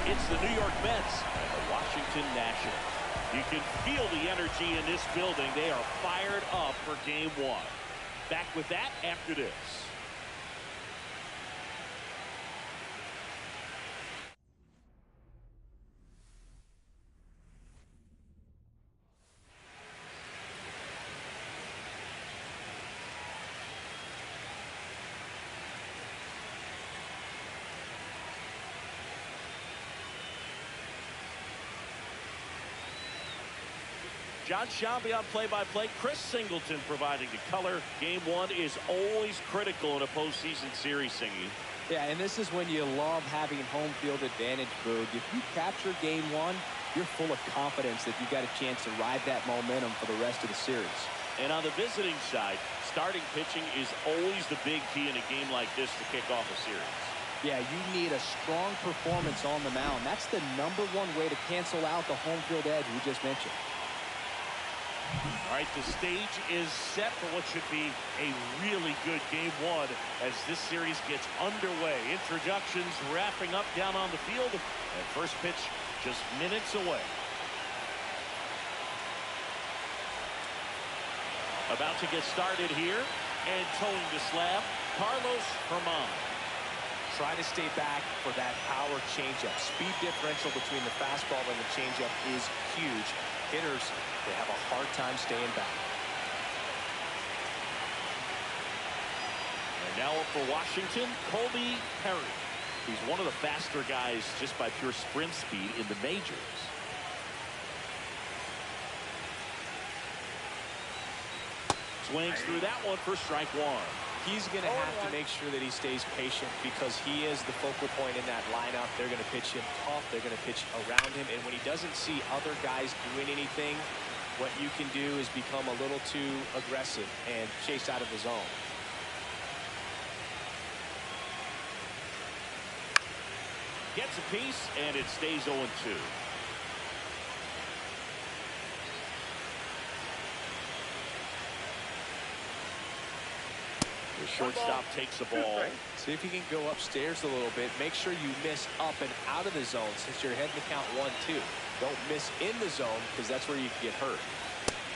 It's the New York Mets and the Washington Nationals. You can feel the energy in this building. They are fired up for game one. Back with that after this. John Shambi on play-by-play. Chris Singleton providing the color. Game one is always critical in a postseason series, Singy. Yeah, and this is when you love having home field advantage, Boog. If you capture game one, you're full of confidence that you've got a chance to ride that momentum for the rest of the series. And on the visiting side, starting pitching is always the big key in a game like this to kick off a series. Yeah, you need a strong performance on the mound. That's the #1 way to cancel out the home field edge we just mentioned. All right, the stage is set for what should be a really good game one as this series gets underway. Introductions wrapping up down on the field, and first pitch just minutes away. About to get started here, and towing the slab, Carlos Herman. Try to stay back for that power changeup. Speed differential between the fastball and the changeup is huge. Hitters, they have a hard time staying back. And now up for Washington, Colby Perry. He's one of the faster guys just by pure sprint speed in the majors. Swings through that one for strike one. He's going to have to make sure that he stays patient because he is the focal point in that lineup. They're going to pitch him tough. They're going to pitch around him. And when he doesn't see other guys doing anything, what you can do is become a little too aggressive and chase out of the zone. Gets a piece, and it stays 0-2. The shortstop takes the ball. See if you can go upstairs a little bit. Make sure you miss up and out of the zone since you're heading to count 1-2. Don't miss in the zone because that's where you can get hurt.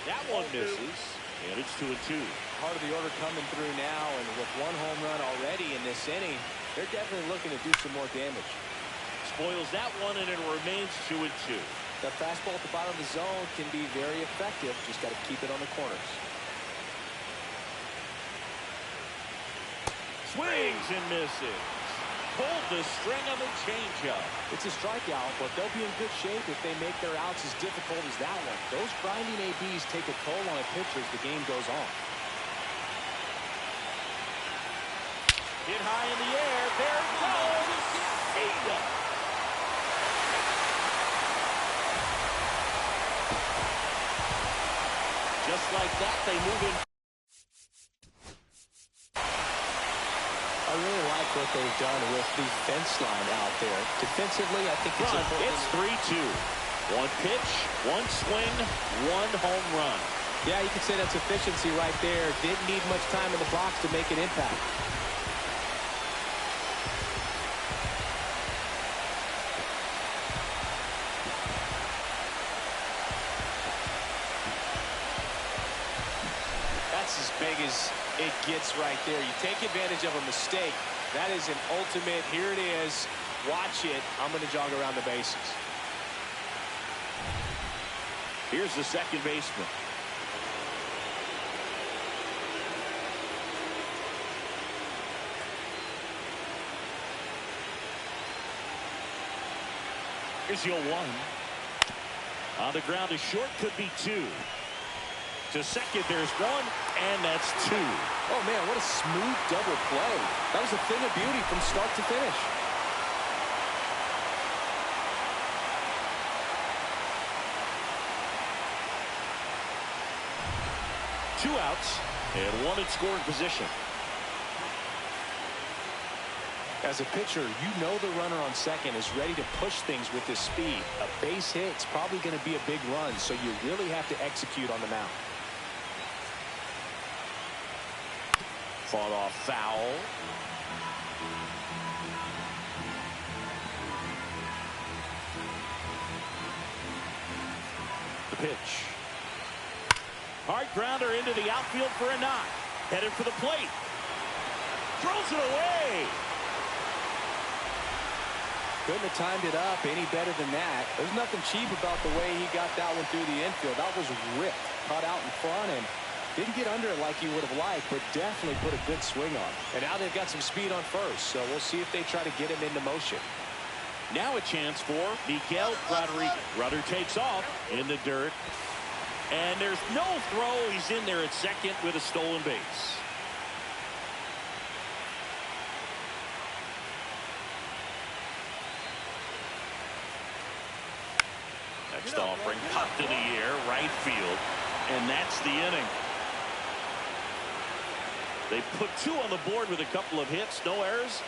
That one misses, and it's 2-2. Part of the order coming through now, and with one home run already in this inning, they're definitely looking to do some more damage. Spoils that one, and it remains 2-2. The fastball at the bottom of the zone can be very effective. Just got to keep it on the corners. Swings and misses. Pulled the string on the changeup. It's a strikeout, but they'll be in good shape if they make their outs as difficult as that one. Those grinding ABs take a toll on a pitcher as the game goes on. Hit high in the air. There it goes. See ya. Just like that, they move in. A really like what they've done with the fence line out there. Defensively, I think it's important. It's 3-2. One pitch, one swing, one home run. Yeah, you could say that's efficiency right there. Didn't need much time in the box to make an impact. That's as big as it gets right there. You take advantage of a mistake. That is an ultimate, here it is, watch it, I'm going to jog around the bases. Here's the second baseman. Here's the 0-1. On the ground to short, could be 2. To second, there's 1, and that's 2. Oh, man, what a smooth double play. That was a thing of beauty from start to finish. Two outs, and one in scoring position. As a pitcher, you know the runner on second is ready to push things with his speed. A base hit's probably going to be a big run, so you really have to execute on the mound. Fought off foul. The pitch. Hard grounder into the outfield for a knock. Headed for the plate. Throws it away. Couldn't have timed it up any better than that. There's nothing cheap about the way he got that one through the infield. That was ripped, cut out in front, and didn't get under it like he would have liked, but definitely put a good swing on. And now they've got some speed on first, so we'll see if they try to get him into motion. Now a chance for Miguel Rodriguez. Rudder takes off in the dirt. And there's no throw. He's in there at second with a stolen base. Next offering popped in the air, right field. And that's the inning. They put 2 on the board with a couple of hits, no errors.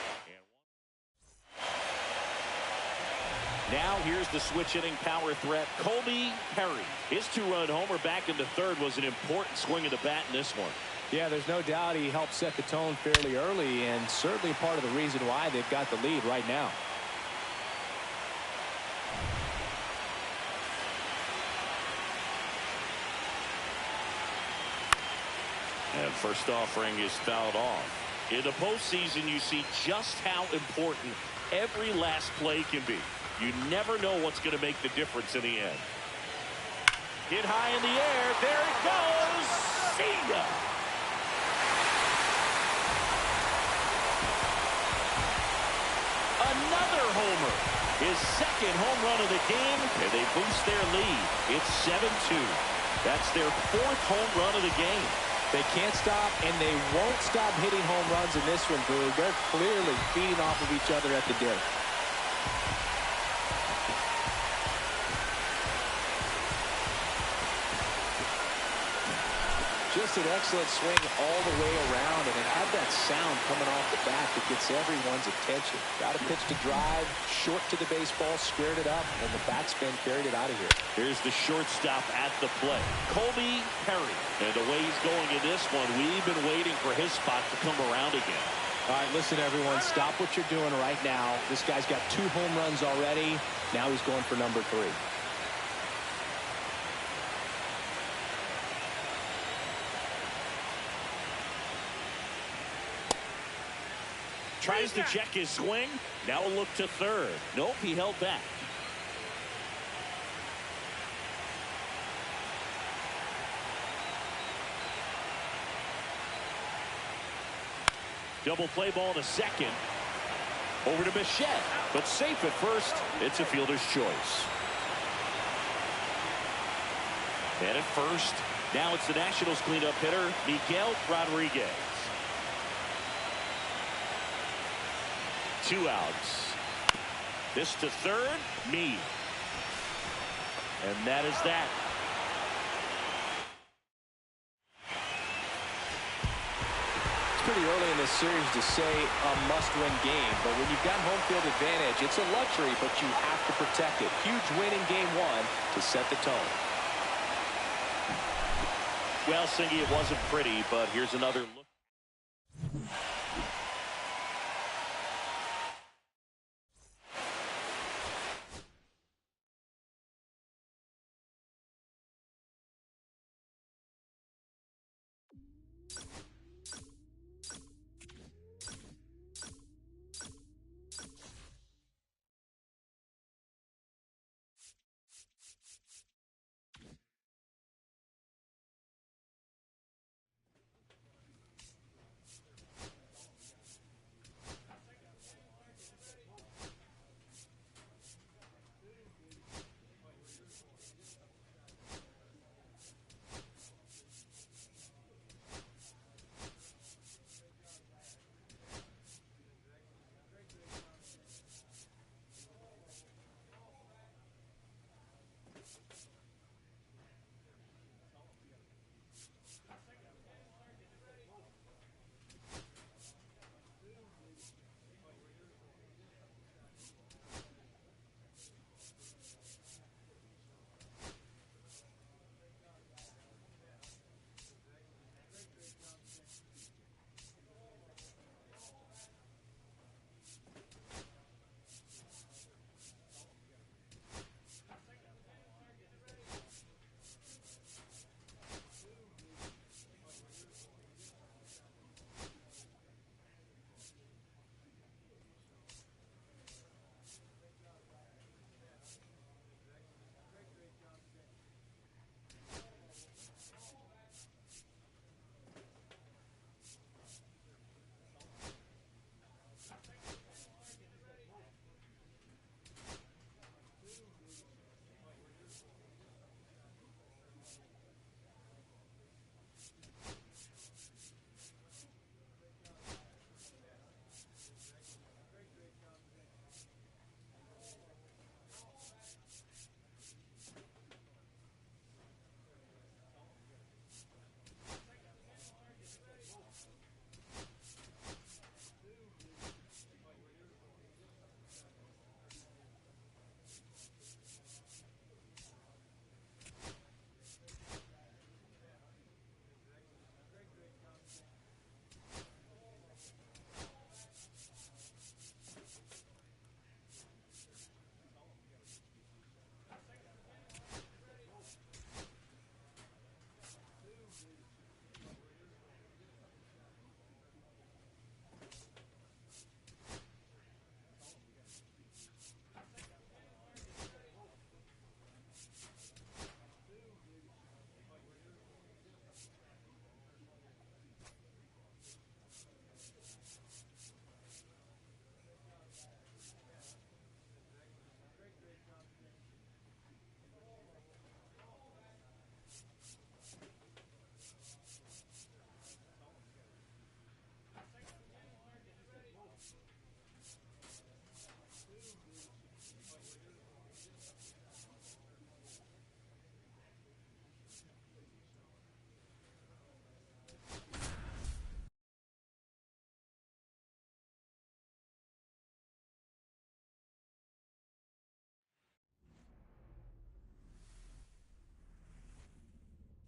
Now here's the switch hitting power threat, Colby Perry. His 2-run homer back into third was an important swing of the bat in this one. Yeah, there's no doubt he helped set the tone fairly early, and certainly part of the reason why they've got the lead right now. And first offering is fouled off. In the postseason, you see just how important every last play can be. You never know what's going to make the difference in the end. Hit high in the air. There it goes. See ya. Another homer. His second home run of the game, and they boost their lead. It's 7-2. That's their 4th home run of the game. They can't stop, and they won't stop hitting home runs in this one, Boog. They're clearly feeding off of each other at the dirt. Just an excellent swing all the way around, and it had that sound coming off the bat that gets everyone's attention. Got a pitch to drive, short to the baseball, squared it up, and the batsman carried it out of here. Here's the shortstop at the play, Colby Perry. And the way he's going in this one, we've been waiting for his spot to come around again. All right, listen, everyone, stop what you're doing right now. This guy's got 2 home runs already. Now he's going for number 3. Tries to check his swing. Now a look to third. Nope, he held back. Double play ball to second. Over to Bichette, but safe at first. It's a fielder's choice. And at first, now it's the Nationals cleanup hitter, Miguel Rodriguez. 2 outs. This to third, Meade. And that is that. pretty early in this series to say a must-win game, but when you've got home field advantage, it's a luxury, but you have to protect it. Huge win in game one to set the tone. Well, Singy, it wasn't pretty, but here's another look.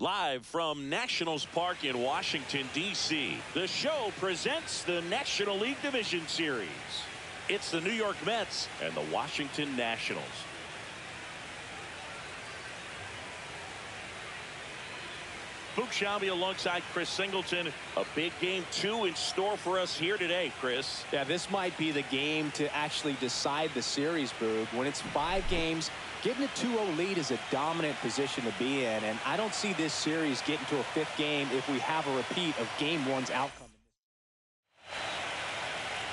Live from Nationals Park in Washington, D.C., the show presents the National League Division Series. It's the New York Mets and the Washington Nationals. Boog Sciambi alongside Chris Singleton. A big game 2 in store for us here today, Chris. Yeah, this might be the game to actually decide the series, Boog. When it's 5 games, getting a 2-0 lead is a dominant position to be in, and I don't see this series getting to a 5th game if we have a repeat of Game 1's outcome.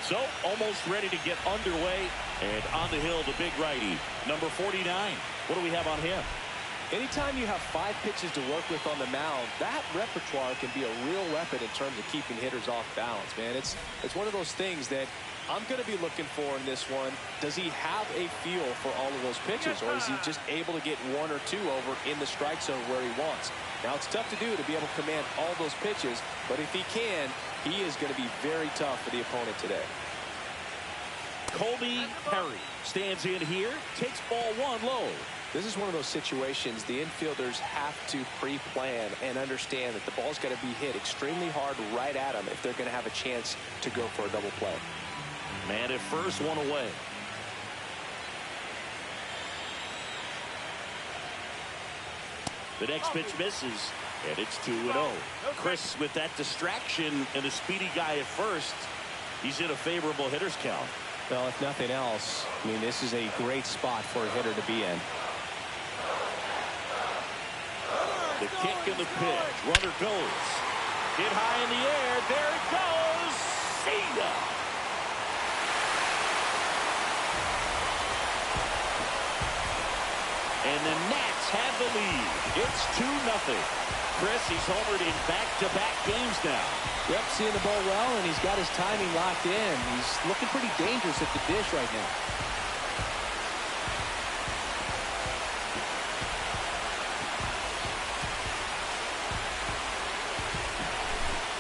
So, almost ready to get underway, and on the hill, the big righty, number 49. What do we have on him? Anytime you have 5 pitches to work with on the mound, that repertoire can be a real weapon in terms of keeping hitters off balance, man. It's one of those things that I'm going to be looking for in this one. Does he have a feel for all of those pitches, or is he just able to get 1 or 2 over in the strike zone where he wants? Now, it's tough to do to be able to command all those pitches, but if he can, he is going to be very tough for the opponent today. Colby Perry stands in here, takes ball 1 low. This is one of those situations the infielders have to pre-plan and understand that the ball's got to be hit extremely hard right at them if they're going to have a chance to go for a double play. Man at first, 1 away. The next pitch misses, and it's 2-0. Chris, with that distraction and a speedy guy at first, he's in a favorable hitter's count. Well, if nothing else, I mean, this is a great spot for a hitter to be in. The kick and the pitch. Runner goes. Hit high in the air. There it goes. See ya. And the Nats have the lead. It's 2-0. Chris, he's homered in back-to-back games now. Yep, seeing the ball well, and he's got his timing locked in. He's looking pretty dangerous at the dish right now.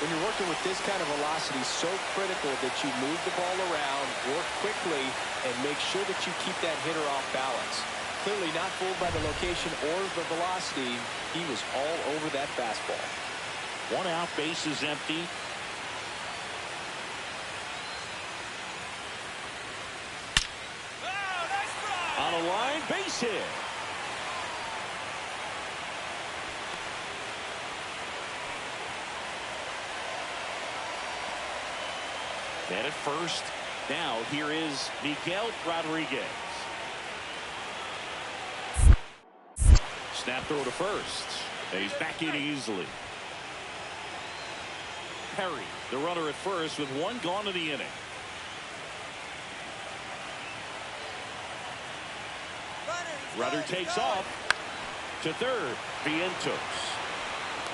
When you're working with this kind of velocity, so critical that you move the ball around, work quickly, and make sure that you keep that hitter off balance. Clearly not fooled by the location or the velocity. He was all over that fastball. 1 out, base is empty. On a line, base hit. Man at first. Now here is Miguel Rodriguez. Snap throw to first. And he's back in easily. Perry, the runner at first, with 1 gone in the inning. Runner takes off to third. Vientos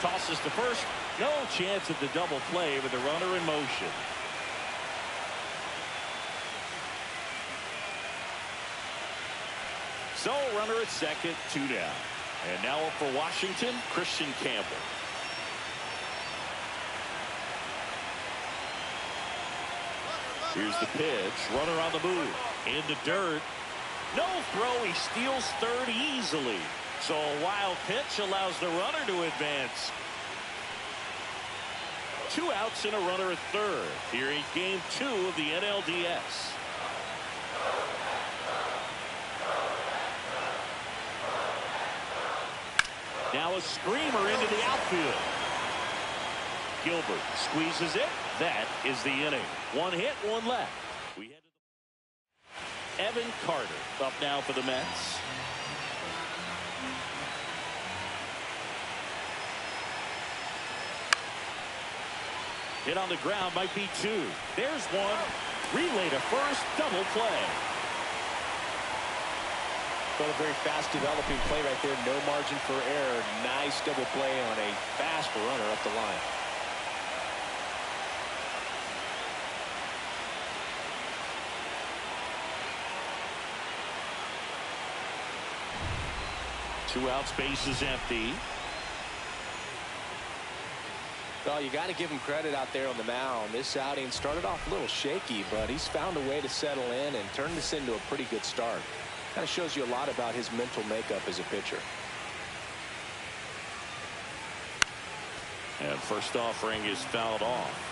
tosses to first. No chance at the double play with the runner in motion. So runner at second, 2 down. And now up for Washington, Christian Campbell. Here's the pitch. Runner on the move. In the dirt. No throw. He steals third easily. So a wild pitch allows the runner to advance. 2 outs and a runner at third. Here in game 2 of the NLDS. Now a screamer into the outfield. Gilbert squeezes it. That is the inning. 1 hit, 1 left. We head to Evan Carter up now for the Mets. Hit on the ground, might be 2. There's 1. Relay to first, double play. Got a very fast developing play right there. No margin for error. Nice double play on a fast runner up the line. Two outs, base is empty. Well, you got to give him credit out there on the mound. This outing started off a little shaky, but he's found a way to settle in and turn this into a pretty good start. Kind of shows you a lot about his mental makeup as a pitcher. And first offering is fouled off.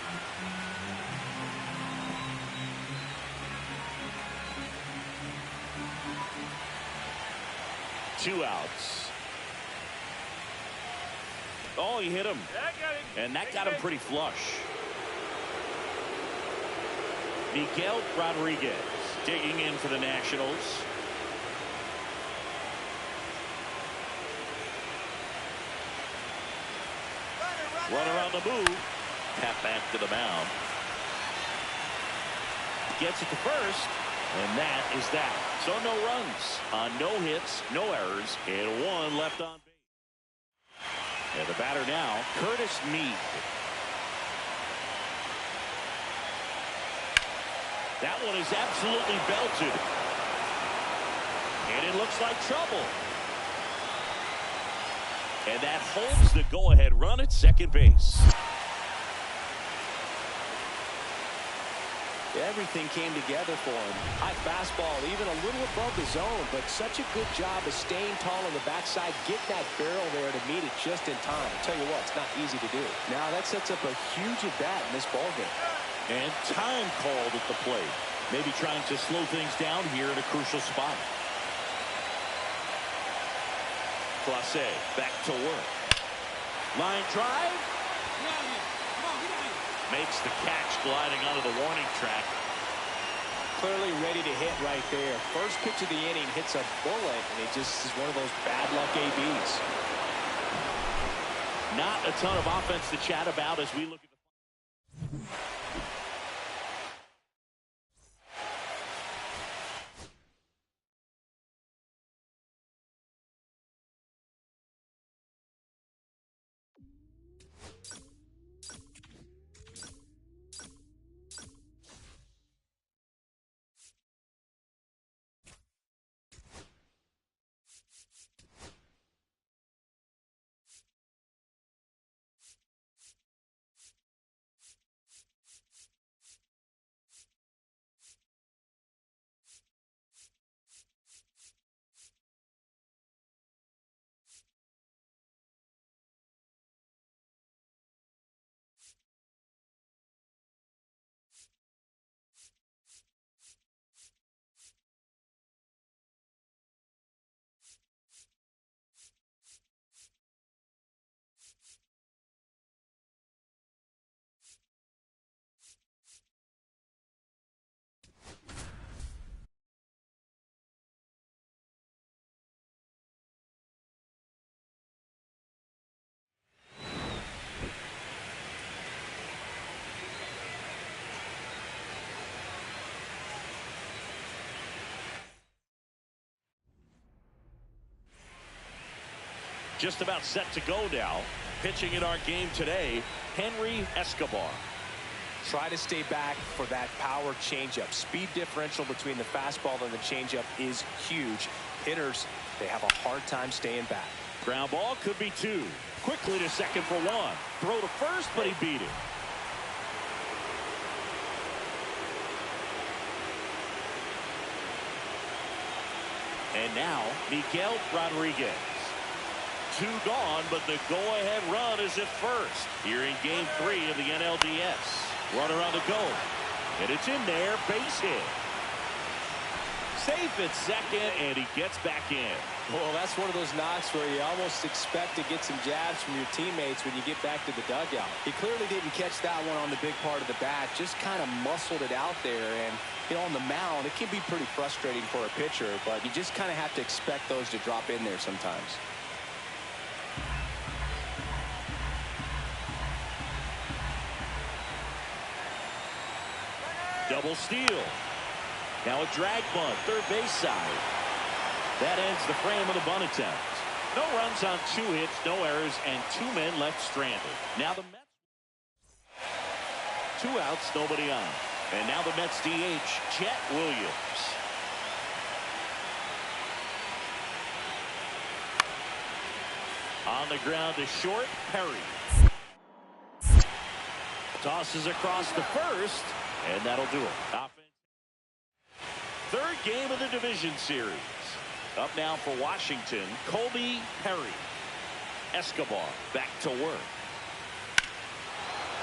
Two outs. Oh, he hit him. And that got him pretty flush. Miguel Rodriguez digging in for the Nationals. Runner on the move. Tap back to the mound. Gets it to first. And that is that. So no runs on no hits, no errors, and one left on base. And the batter now, Curtis Mead. That one is absolutely belted. And it looks like trouble. And that holds the go-ahead run at second base. Everything came together for him. High fastball, even a little above the zone, but such a good job of staying tall on the backside, get that barrel there to meet it just in time. I'll tell you what, it's not easy to do. Now that sets up a huge at-bat in this ballgame. And time called at the plate. Maybe trying to slow things down here in a crucial spot. Clase back to work. Line drive. Makes the catch gliding onto the warning track. Clearly ready to hit right there. First pitch of the inning hits a bullet, and it just is one of those bad luck ABs. Not a ton of offense to chat about as we look at the... Just about set to go now. Pitching in our game today, Henry Escobar. Try to stay back for that power changeup. Speed differential between the fastball and the changeup is huge. Hitters, they have a hard time staying back. Ground ball could be two. Quickly to second for one. Throw to first, but he beat it. And now, Miguel Rodriguez. Two gone, but the go-ahead run is at first. Here in Game 3 of the NLDS. Runner on the go. And it's in there, base hit. Safe at second, and he gets back in. Well, that's one of those knocks where you almost expect to get some jabs from your teammates when you get back to the dugout. He clearly didn't catch that one on the big part of the bat, just kind of muscled it out there. And, you know, on the mound, it can be pretty frustrating for a pitcher, but you just kind of have to expect those to drop in there sometimes. Double steal. Now a drag bunt, third base side. That ends the frame of the bunt attempt. No runs on 2 hits, no errors, and 2 men left stranded. Now the Mets. 2 outs, nobody on. And now the Mets DH, Chet Williams. On the ground to short, Perry. Tosses across the first. And that'll do it. Third game of the division series. Up now for Washington, Colby Perry. Escobar back to work.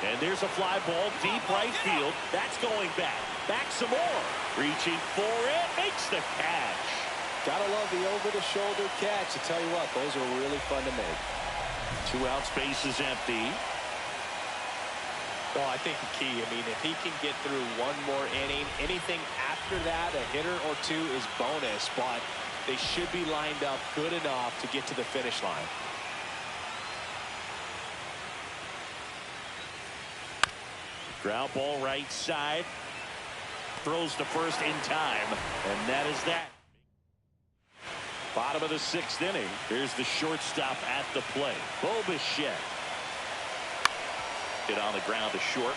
And there's a fly ball deep right field. That's going back. Back some more. Reaching for it. Makes the catch. Gotta love the over-the-shoulder catch. I tell you what, those are really fun to make. 2 outs, base is empty. Well, I think the key, I mean, if he can get through one more inning, anything after that, a hitter or 2 is bonus, but they should be lined up good enough to get to the finish line. Ground ball right side. throws to first in time, and that is that. Bottom of the 6th inning. Here's the shortstop at the plate. Bobichet. Hit on the ground to short.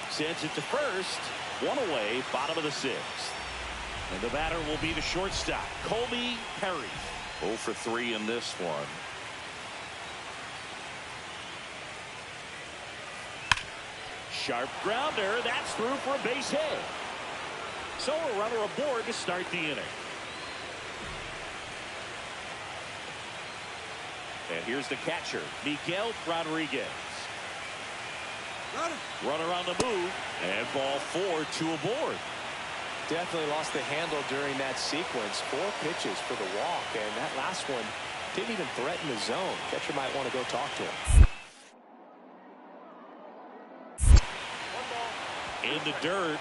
Sends it to first. One away. Bottom of the 6th. And the batter will be the shortstop, Colby Perry. 0 for 3 in this one. Sharp grounder. That's through for a base hit. So a runner aboard to start the inning. And here's the catcher, Miguel Rodriguez. Runner on the move. And ball 4, 2 aboard. Definitely lost the handle during that sequence. 4 pitches for the walk, and that last one didn't even threaten the zone. Catcher might want to go talk to him. In the dirt.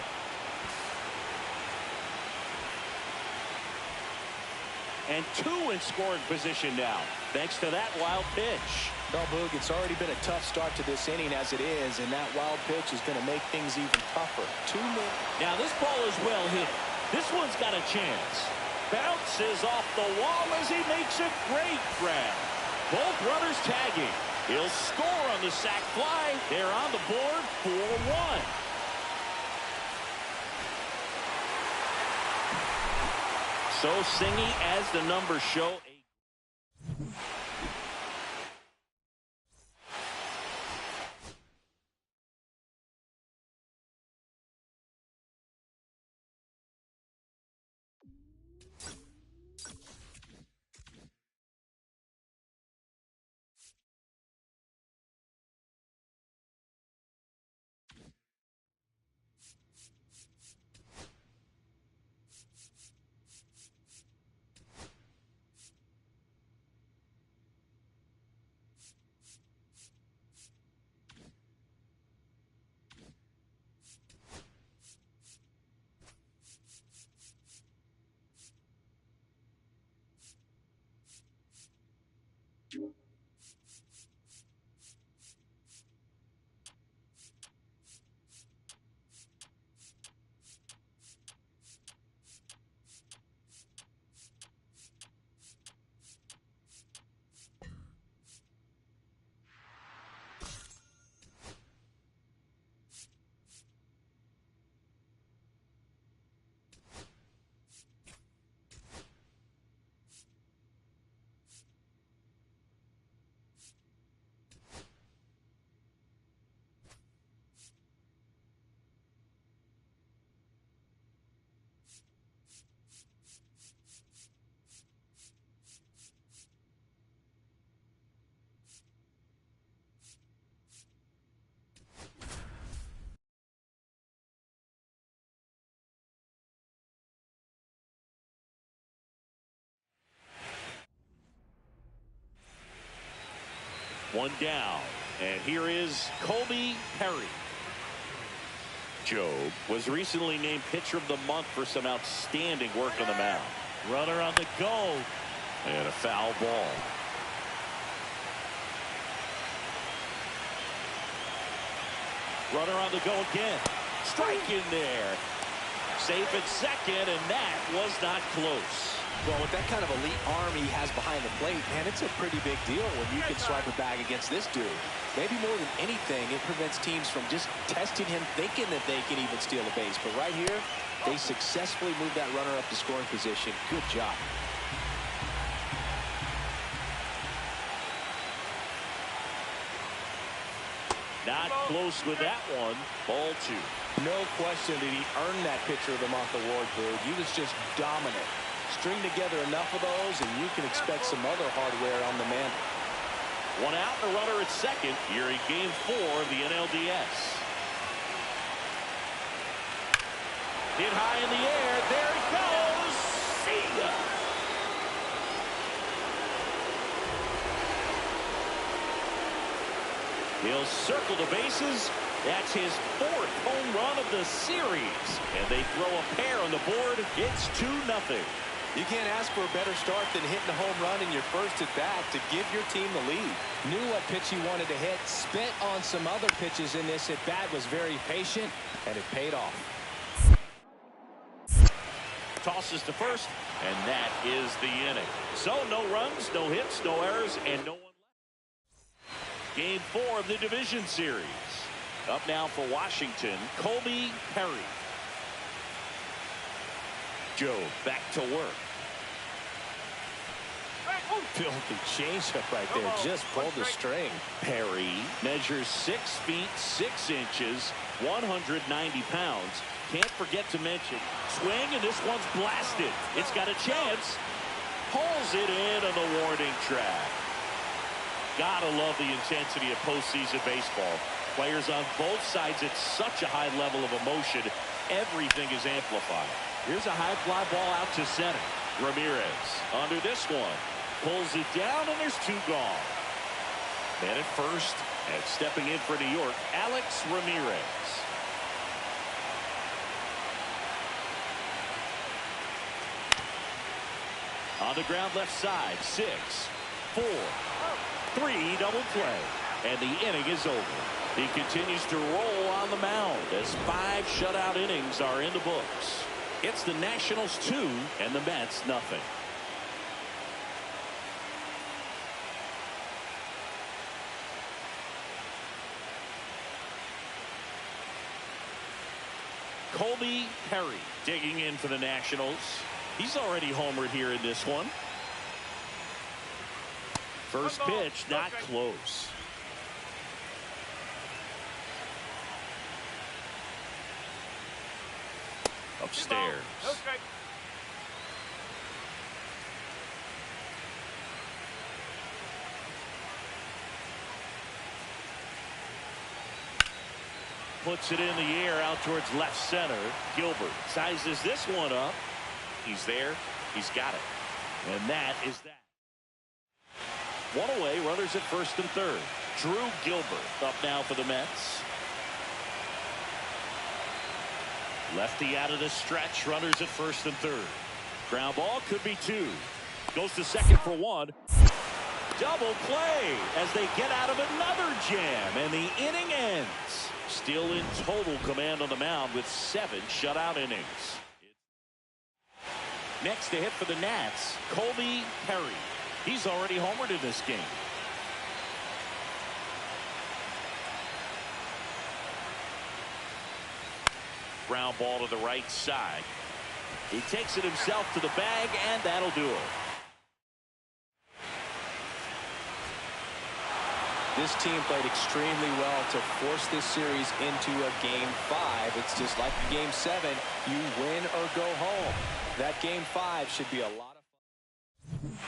And 2 in scoring position now, thanks to that wild pitch. Well, Boog, it's already been a tough start to this inning as it is, and that wild pitch is going to make things even tougher. 2 minutes. Now this ball is well hit. This one's got a chance. Bounces off the wall as he makes a great grab. Both runners tagging. He'll score on the sac fly. They're on the board 4-1. So singy as the numbers show. One down, and here is Colby Perry. Job was recently named pitcher of the month for some outstanding work on the mound. Runner on the go, and a foul ball. Runner on the go again. Strike in there. Safe at second, and that was not close. Well, with that kind of elite arm he has behind the plate, man, it's a pretty big deal when you can swipe a bag against this dude. Maybe more than anything, it prevents teams from just testing him, thinking that they can even steal a base. But right here, they successfully moved that runner up to scoring position. Good job. Not close with that one. Ball 2. No question did he earn that pitcher of the month award, Boog. He was just dominant. String together enough of those, and you can expect some other hardware on the man. One out and a runner at second here in Game 4 of the NLDS. Hit high in the air. There it goes. See ya. He'll circle the bases. That's his 4th home run of the series. And they throw a pair on the board. It's 2-0. You can't ask for a better start than hitting a home run in your first at bat to give your team the lead. Knew what pitch he wanted to hit, spent on some other pitches in this at bat, was very patient, and it paid off. Tosses to first, and that is the inning. So no runs, no hits, no errors, and no one left. Game 4 of the division series. Up now for Washington, Colby Perry. Joe back to work. Filthy changeup right there. Just pulled the string. Perry measures 6 feet 6 inches, 190 pounds. Can't forget to mention, swing, and this one's blasted. It's got a chance. Pulls it in on the warning track. Gotta love the intensity of postseason baseball. Players on both sides at such a high level of emotion. Everything is amplified. Here's a high fly ball out to center. Ramirez under this one. Pulls it down, and there's 2 gone. And at first, and stepping in for New York, Alex Ramirez. On the ground left side, 6, 4, 3 double play. And the inning is over. He continues to roll on the mound as 5 shutout innings are in the books. It's the Nationals 2 and the Mets nothing. Colby Perry digging in for the Nationals. He's already homered here in this one. First pitch, not close. Upstairs. Puts it in the air out towards left center. Gilbert sizes this one up. He's there. He's got it. And that is that. One away, runners at first and third. Drew Gilbert up now for the Mets. Lefty out of the stretch, runners at first and third. Ground ball, could be 2. Goes to second for 1. Double play as they get out of another jam, and the inning ends. Still in total command on the mound with 7 shutout innings. Next to hit for the Nats, Colby Perry. He's already homered in this game. Ground ball to the right side. He takes it himself to the bag, and that'll do it. This team played extremely well to force this series into a Game 5. It's just like a Game 7. You win or go home. That Game 5 should be a lot of fun.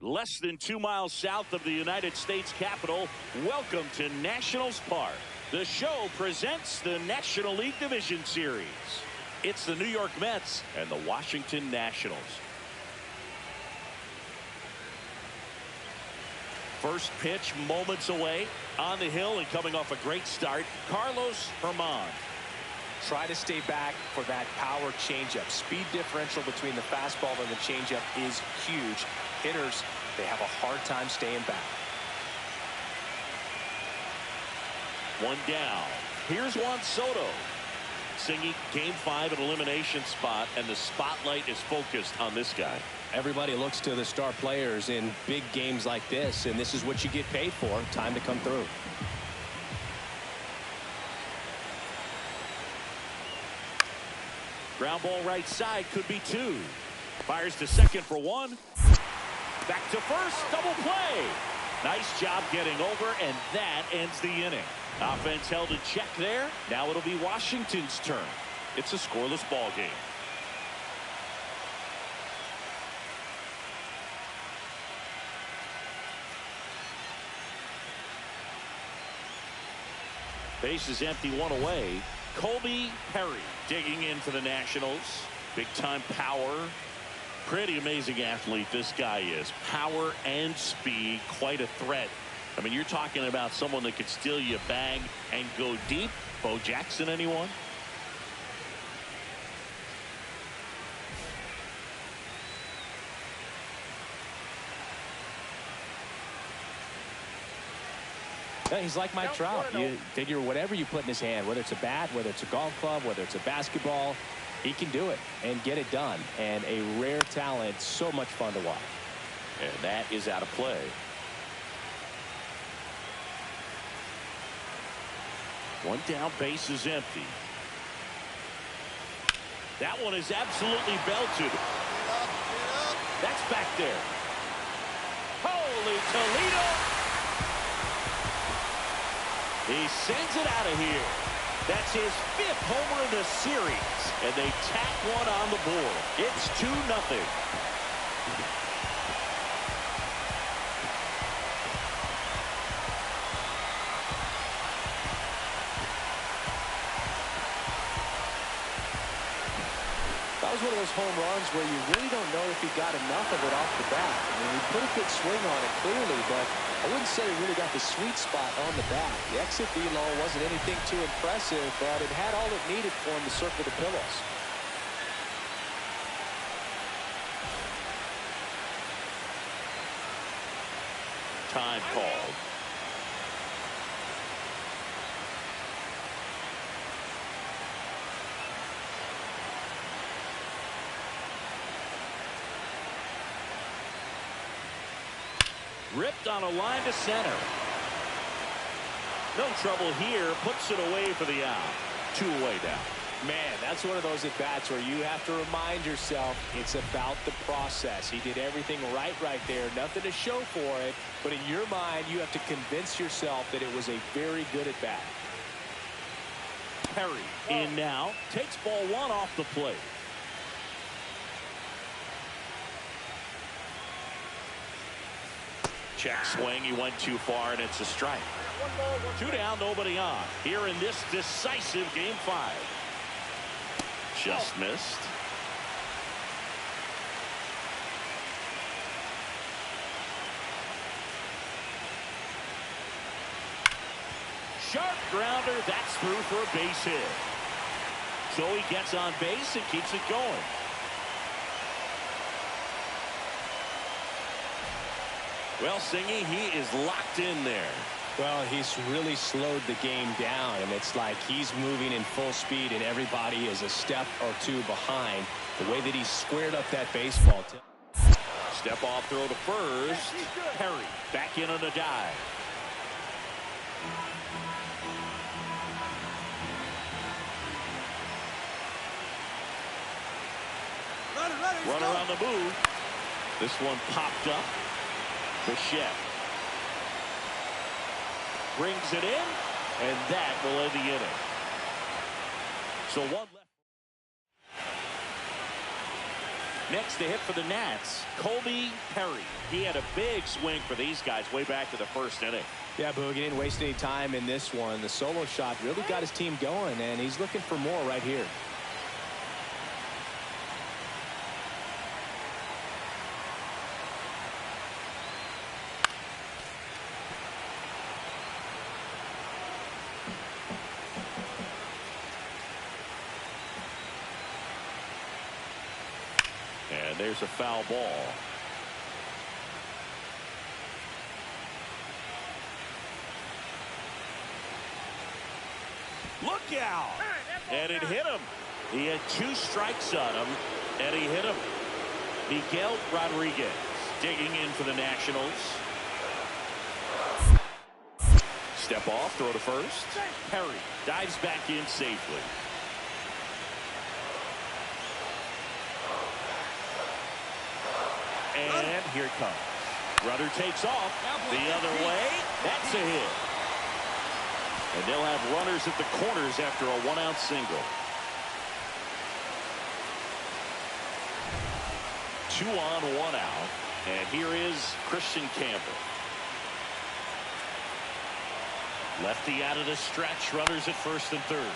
Less than 2 miles south of the United States Capitol, welcome to Nationals Park. The show presents the National League Division Series. It's the New York Mets and the Washington Nationals. First pitch moments away on the hill and coming off a great start, Carlos Herman. Try to stay back for that power changeup. Speed differential between the fastball and the changeup is huge. Hitters, they have a hard time staying back. One down. Here's Juan Soto. Singing game 5 an elimination spot, and the spotlight is focused on this guy. Everybody looks to the star players in big games like this, and this is what you get paid for. Time to come through. Ground ball right side, could be 2. Fires to second for 1. Back to first, double play. Nice job getting over, and that ends the inning. Offense held in check there. Now it'll be Washington's turn. It's a scoreless ball game. Base is empty, 1 away. Colby Perry digging in for the Nationals. Big time power. Pretty amazing athlete this guy is. Power and speed, quite a threat. I mean, you're talking about someone that could steal you a bag and go deep. Bo Jackson, anyone? Yeah, he's like Mike Trout. You figure whatever you put in his hand, whether it's a bat, whether it's a golf club, whether it's a basketball, he can do it and get it done. And a rare talent, so much fun to watch. And that is out of play. One down, base is empty. That one is absolutely belted. That's back there. Holy Toledo! He sends it out of here. That's his 5th homer of the series, and they tack one on the board. It's 2-0. That was one of those home runs where you really don't know if he got enough of it off the bat. I mean, he put a good swing on it clearly, but I wouldn't say he really got the sweet spot on the bat. The exit velo wasn't anything too impressive, but it had all it needed for him to circle the pillows. Time called. Ripped on a line to center. No trouble here. Puts it away for the out. 2 away now. Man, that's one of those at-bats where you have to remind yourself it's about the process. He did everything right there. Nothing to show for it. But in your mind, you have to convince yourself that it was a very good at-bat. Perry in now. Takes ball 1 off the plate. Check swing. He went too far, and it's a strike. 2 down, nobody on. Here in this decisive game 5. Just missed. Sharp grounder. That's through for a base hit. So he gets on base and keeps it going. Well, Singy, he is locked in there. Well, he's really slowed the game down, and it's like he's moving in full speed, and everybody is a step or 2 behind. The way that he squared up that baseball. Step off throw to first. Perry back in on the dive. Runner on the move. This one popped up. Bichette brings it in, and that will end the inning. So 1 left. Next to hit for the Nats, Colby Perry. He had a big swing for these guys way back to the first inning. Yeah, Boog, he didn't waste any time in this one. The solo shot really got his team going, and he's looking for more right here. And there's a foul ball. Look out! And it hit him. He had 2 strikes on him, and he hit him. Miguel Rodriguez digging in for the Nationals. Step off, throw to first. Perry dives back in safely. And here it comes. Runner takes off the other way. That's a hit. And they'll have runners at the corners after a 1-out single. 2 on, 1 out. And here is Christian Campbell. Lefty out of the stretch. Runners at first and third.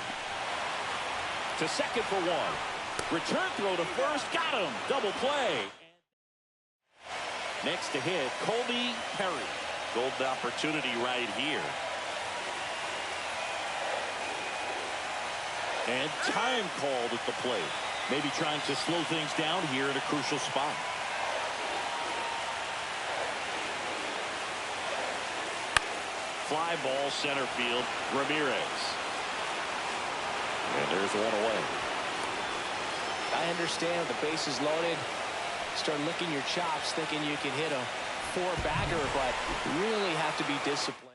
To second for 1. Return throw to first. Got him. Double play. Next to hit, Colby Perry. Golden opportunity right here. And time called at the plate. Maybe trying to slow things down here in a crucial spot. Fly ball center field. Ramirez. And there's 1 away. I understand the base is loaded. Start licking your chops thinking you can hit a 4-bagger, but really have to be disciplined.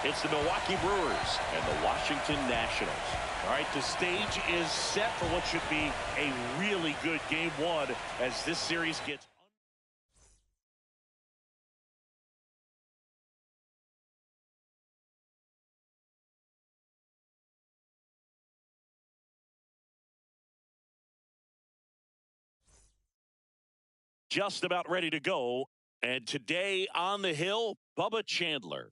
It's the Milwaukee Brewers and the Washington Nationals. All right, the stage is set for what should be a really good game 1 as this series gets just about ready to go. And today on the hill, Bubba Chandler.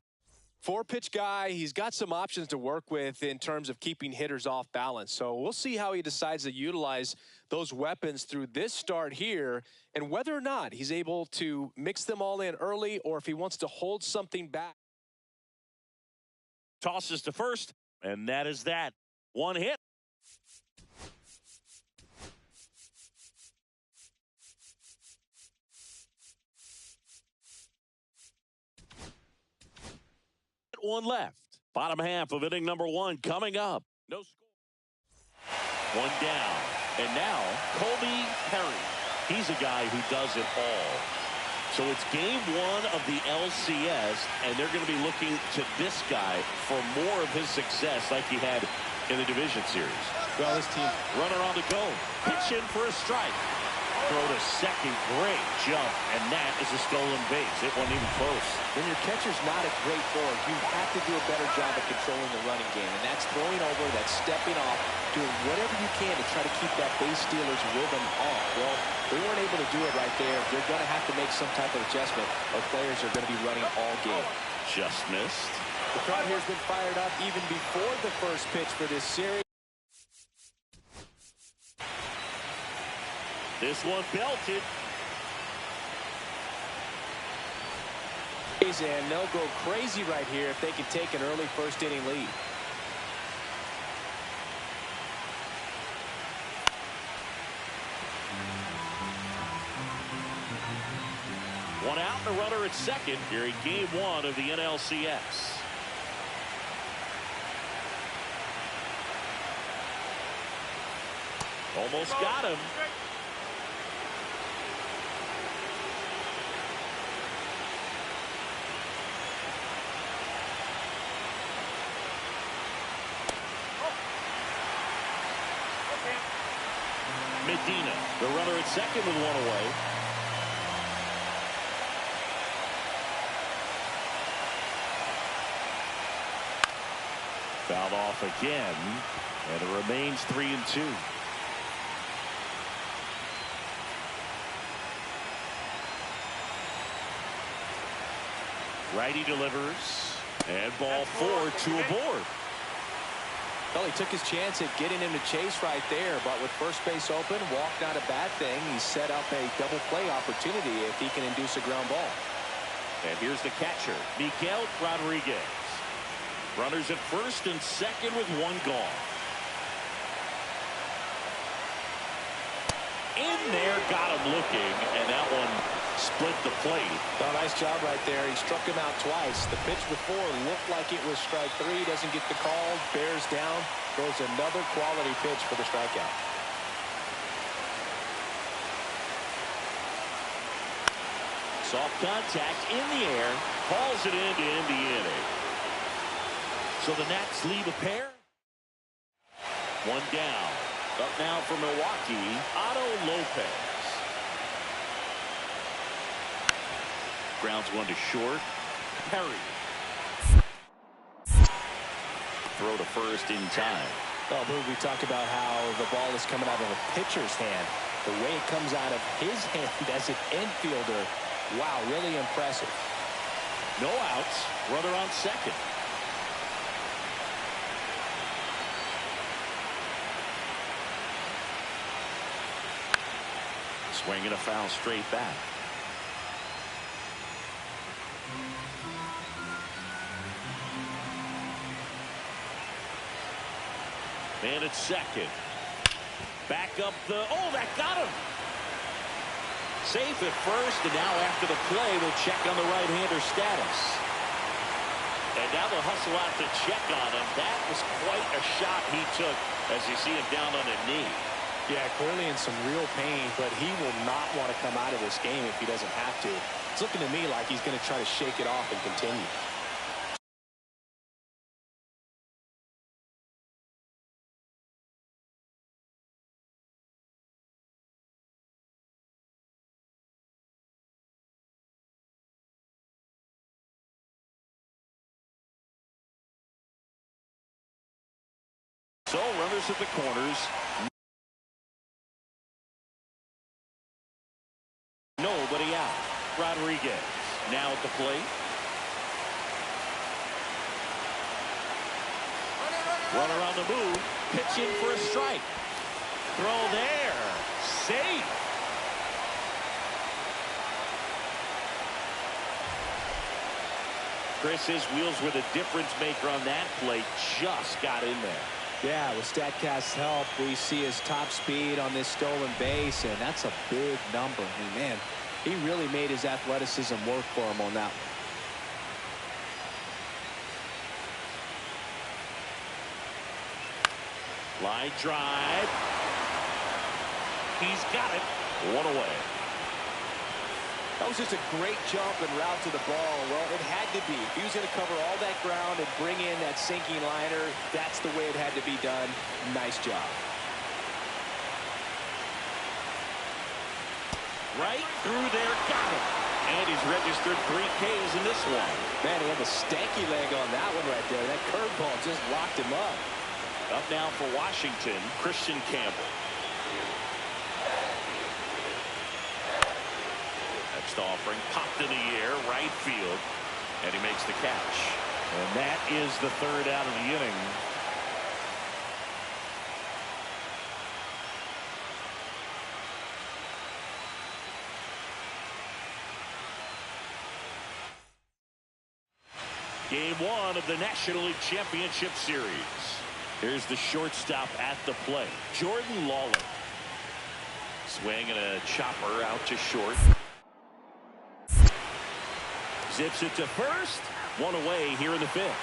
4-pitch guy. He's got some options to work with in terms of keeping hitters off balance. So we'll see how he decides to utilize those weapons through this start here and whether or not he's able to mix them all in early or if he wants to hold something back. Tosses to first, and that is that. 1 hit. One left. Bottom half of inning number 1 coming up. No score. 1 down. And now Colby Perry. He's a guy who does it all. So it's game 1 of the LCS, and they're going to be looking to this guy for more of his success like he had in the division series. Well, this team. Runner on the go. Pitch in for a strike. Throw to second, great jump, and that is a stolen base. It wasn't even close. When your catcher's not a great thrower, you have to do a better job of controlling the running game, and that's throwing over, that's stepping off, doing whatever you can to try to keep that base stealer's rhythm off. Well, they weren't able to do it right there. They're going to have to make some type of adjustment, or players are going to be running all game. Just missed. The crowd here's been fired up even before the first pitch for this series. This one belted. And they'll go crazy right here if they can take an early first inning lead. One out and a runner at second here in game one of the NLCS. Almost got him. Medina, the runner at second with one away. Fouled off again, and it remains 3-2. Righty delivers, and ball 4, 2 aboard. Well, he took his chance at getting him to chase right there, but with first base open, walked not a bad thing. He set up a double play opportunity if he can induce a ground ball. And here's the catcher, Miguel Rodriguez. Runners at first and second with one gone. In there, got him looking, and that one split the plate. Oh, nice job right there. He struck him out twice. The pitch before looked like it was strike 3. Doesn't get the call. Bears down. Throws another quality pitch for the strikeout. Soft contact in the air. Calls it in to end the inning. So the Nats leave a pair. One down. Up now for Milwaukee, Otto Lopez. Grounds one to short. Perry. Throw to first in time. Oh, Boog, we talked about how the ball is coming out of a pitcher's hand. The way it comes out of his hand as an infielder, wow, really impressive. No outs. Runner on second. Swinging a foul straight back. Man at second. Back up the... Oh, that got him. Safe at first, and now after the play, we'll check on the right-hander status. And now they'll hustle out to check on him. That was quite a shot he took as you see him down on a knee. Yeah, clearly in some real pain, but he will not want to come out of this game if he doesn't have to. It's looking to me like he's going to try to shake it off and continue. So runners at the corners. Nobody out. Rodriguez now at the plate. Runner on the move. Pitch in for a strike. Throw there. Safe. Chris, his wheels were the difference maker on that play. Just got in there. Yeah, with StatCast's help, we see his top speed on this stolen base, and that's a big number. I mean, man, he really made his athleticism work for him on that one. Line drive. He's got it. One away. That was just a great jump and route to the ball. Well, it had to be. If he was going to cover all that ground and bring in that sinking liner, that's the way it had to be done. Nice job. Right through there, got it. And he's registered 3 Ks in this one. Man, he had the stanky leg on that one right there. That curveball just locked him up. Up now for Washington, Christian Campbell. Next offering, popped in the air, right field, and he makes the catch. And that is the 3rd out of the inning. Game 1 of the National League Championship Series. Here's the shortstop at the plate, Jordan Lawler. Swing and a chopper out to short. Zips it to first. 1 away here in the 5th.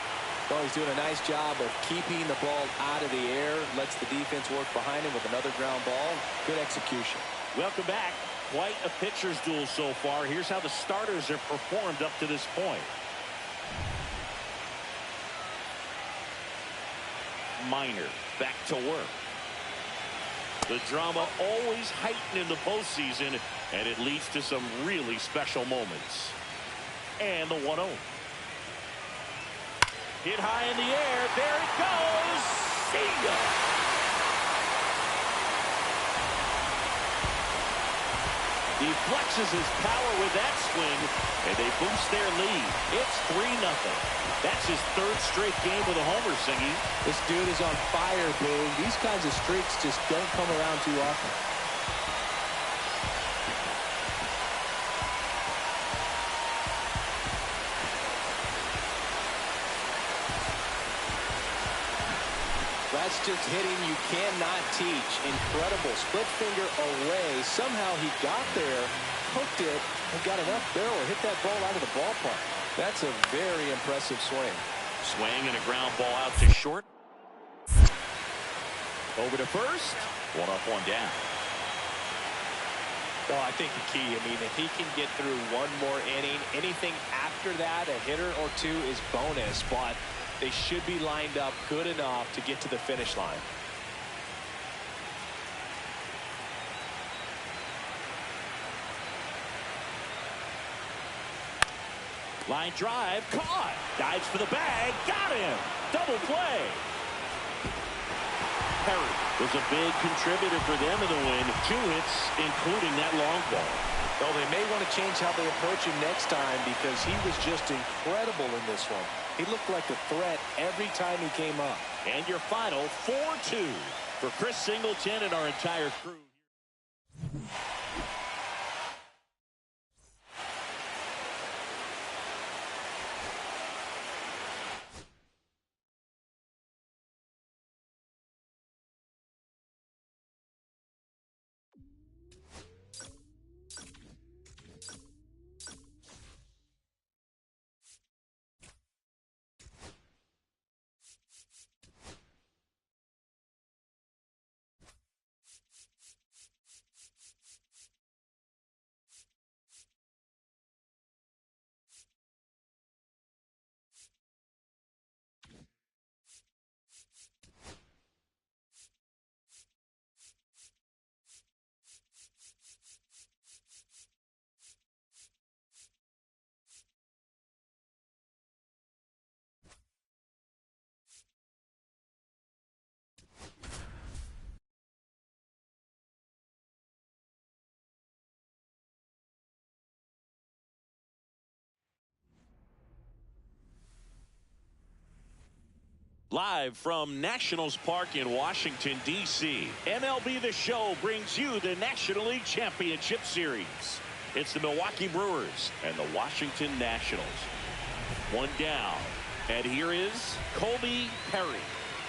Well, he's doing a nice job of keeping the ball out of the air. Lets the defense work behind him with another ground ball. Good execution. Welcome back. Quite a pitcher's duel so far. Here's how the starters have performed up to this point. Minor back to work. The drama always heightened in the postseason, and it leads to some really special moments. And the 1-0. Hit high in the air. There it goes. See ya. He flexes his power with that swing, and they boost their lead. It's 3-0. That's his 3rd straight game with a homer, Singy. This dude is on fire, Boone. These kinds of streaks just don't come around too often. That's just hitting you cannot teach. Incredible. Split finger away. Somehow he got there, hooked it, and got enough barrel to hit that ball out of the ballpark. That's a very impressive swing. Swing and a ground ball out to short. Over to first. 1 up, 1 down. Well, I think the key, if he can get through 1 more inning, anything after that, a hitter or 2 is bonus, but they should be lined up good enough to get to the finish line. Line drive, caught. Dives for the bag, got him. Double play. Perry was a big contributor for them in the win. 2 hits, including that long ball. Well, they may want to change how they approach him next time because he was just incredible in this one. He looked like a threat every time he came up. And your final 4-2 for Chris Singleton and our entire crew. Live from Nationals Park in Washington, D.C., MLB The Show brings you the National League Championship Series. It's the Milwaukee Brewers and the Washington Nationals. 1 down. And here is Colby Perry.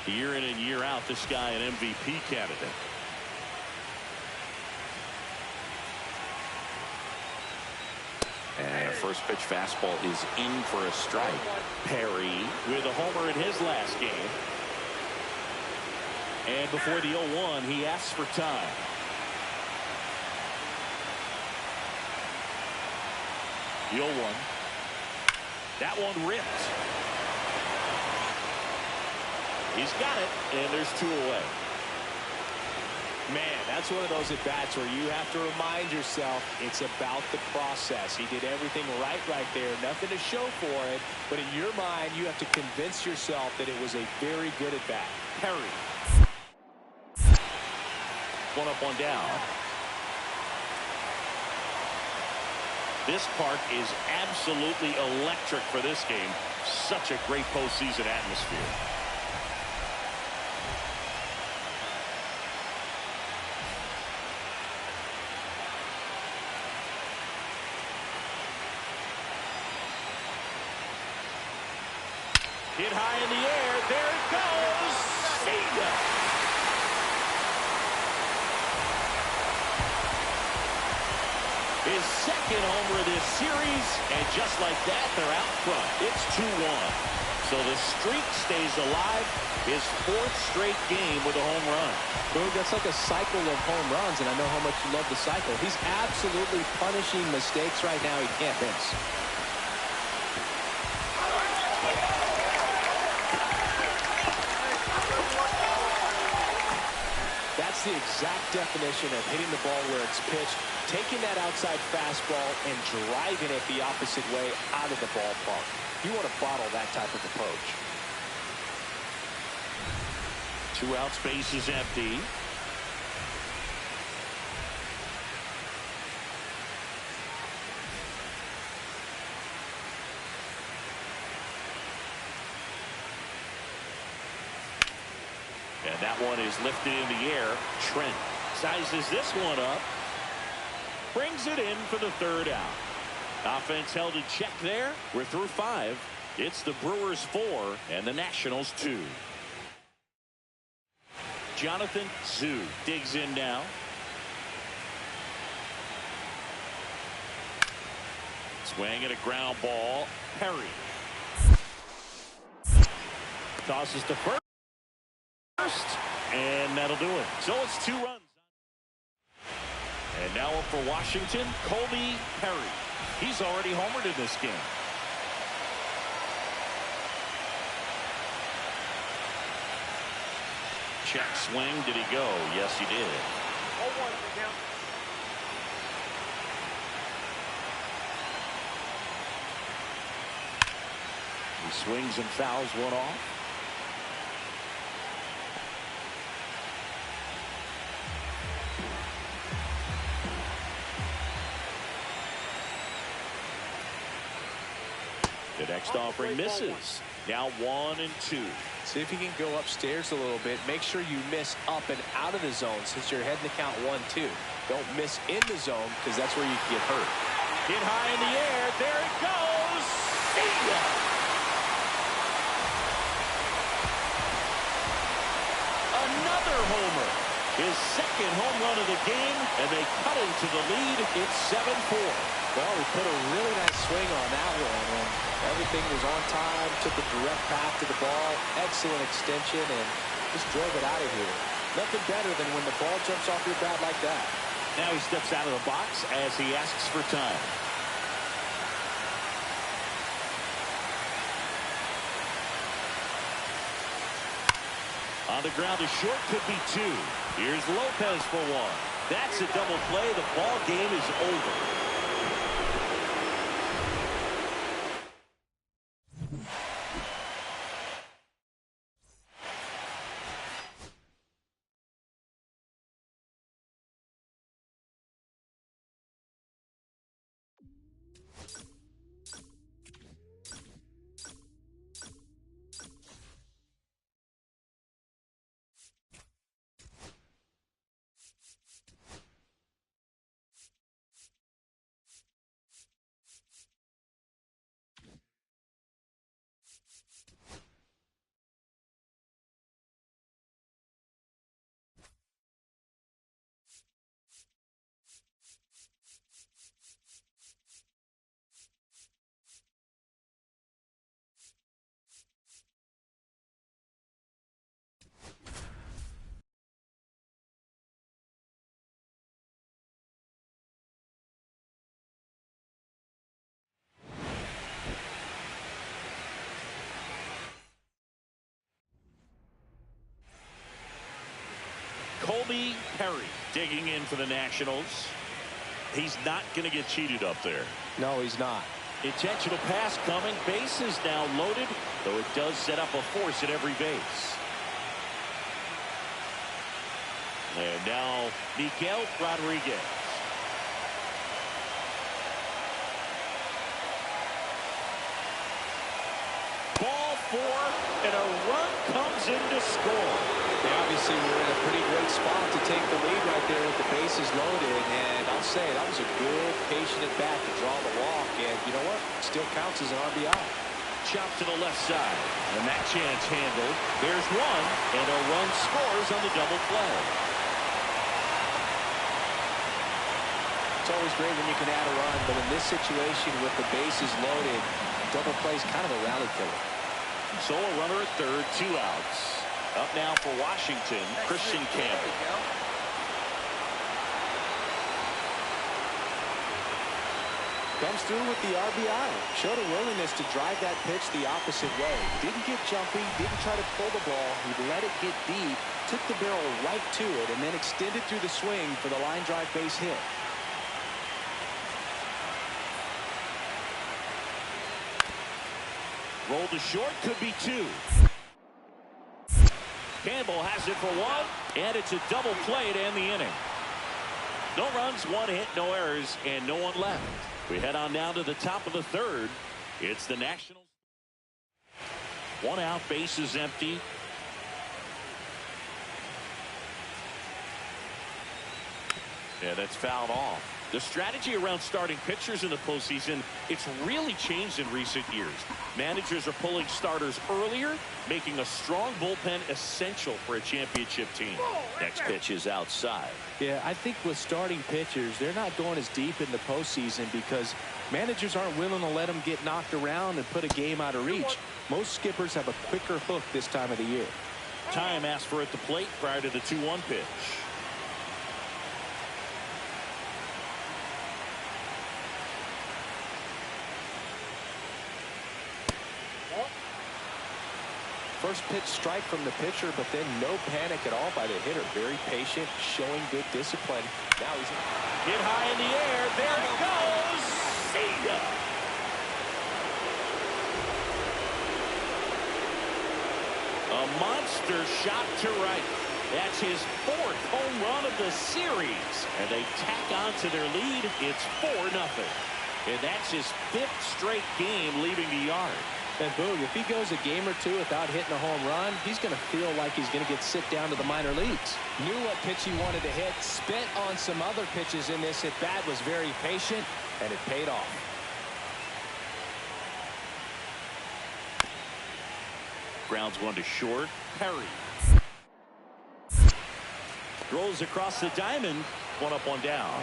Year in and year out, this guy an MVP candidate. And a first pitch fastball is in for a strike. Perry with a homer in his last game. And before the 0-1, he asks for time. The 0-1. That one ripped. He's got it, and there's 2 away. Man, that's one of those at-bats where you have to remind yourself it's about the process. He did everything right there. Nothing to show for it. But in your mind, you have to convince yourself that it was a very good at-bat. Perry. One up, one down. This park is absolutely electric for this game. Such a great postseason atmosphere. Hit high in the air. There it goes. See ya. His second homer of this series, and just like that, they're out front. It's 2-1. So the streak stays alive. His fourth straight game with a home run. Boog, that's like a cycle of home runs, and I know how much you love the cycle. He's absolutely punishing mistakes right now he can't miss. That's the exact definition of hitting the ball where it's pitched, taking that outside fastball and driving it the opposite way out of the ballpark. You want to bottle that type of approach. 2 outs, base is empty. And that one is lifted in the air. Trent sizes this one up. Brings it in for the 3rd out. Offense held in check there. We're through 5. It's the Brewers 4 and the Nationals 2. Jonathan Zhu digs in now. Swing at a ground ball. Perry tosses to first. And that'll do it. So it's 2 runs. And now up for Washington, Colby Perry. He's already homered in this game. Check swing. Did he go? Yes, he did. He swings and fouls one off. The next offering misses. Now 1 and 2. See if you can go upstairs a little bit. Make sure you miss up and out of the zone since you're heading to count 1-2. Don't miss in the zone because that's where you can get hurt. Hit high in the air. There it goes. See ya. Another homer. His second home run of the game, and they cut into the lead. It's 7-4. Well, he put a really nice swing on that one, and everything was on time, took a direct path to the ball, excellent extension, and just drove it out of here. Nothing better than when the ball jumps off your bat like that. Now he steps out of the box as he asks for time. On the ground to short, could be 2. Here's Lopez for 1. That's a double play. The ball game is over. Perry digging in for the Nationals. He's not going to get cheated up there. No, he's not. Intentional pass coming. Base is now loaded, though it does set up a force at every base. And now Miguel Rodriguez. Ball 4, and a run comes in to score. They obviously were in a pretty great spot to take the lead right there with the bases loaded. And I'll say that was a good, patient at bat to draw the walk. And you know what? Still counts as an RBI. Chop to the left side. And that chance handled. There's one, and a run scores on the double play. It's always great when you can add a run, but in this situation with the bases loaded, double play is kind of a rally killer. So a runner at third, 2 outs. Up now for Washington, Christian Campbell. Comes through with the RBI. Showed a willingness to drive that pitch the opposite way. Didn't get jumpy, didn't try to pull the ball. He let it get deep, took the barrel right to it, and then extended through the swing for the line drive base hit. Roll to short, could be 2. Campbell has it for 1, and it's a double play to end the inning. No runs, 1 hit, no errors, and no one left. We head on now to the top of the third. It's the Nationals. 1 out, base is empty. Yeah, that's fouled off. The strategy around starting pitchers in the postseason, it's really changed in recent years. Managers are pulling starters earlier, making a strong bullpen essential for a championship team. Next pitch is outside. Yeah, I think with starting pitchers, they're not going as deep in the postseason because managers aren't willing to let them get knocked around and put a game out of reach. Most skippers have a quicker hook this time of the year. Time asked for at the plate prior to the 2-1 pitch. First pitch strike from the pitcher, but then no panic at all by the hitter. Very patient, showing good discipline. Now he's hit high in the air. There it goes. See ya. A monster shot to right. That's his 4th home run of the series. And they tack on to their lead. It's 4-0. And that's his 5th straight game leaving the yard. And boom, if he goes a game or 2 without hitting a home run, he's going to feel like he's going to get sit down to the minor leagues. Knew what pitch he wanted to hit, spent on some other pitches in this at-bat, was very patient, and it paid off. Grounds 1 to short. Perry throws across the diamond. 1 up, 1 down.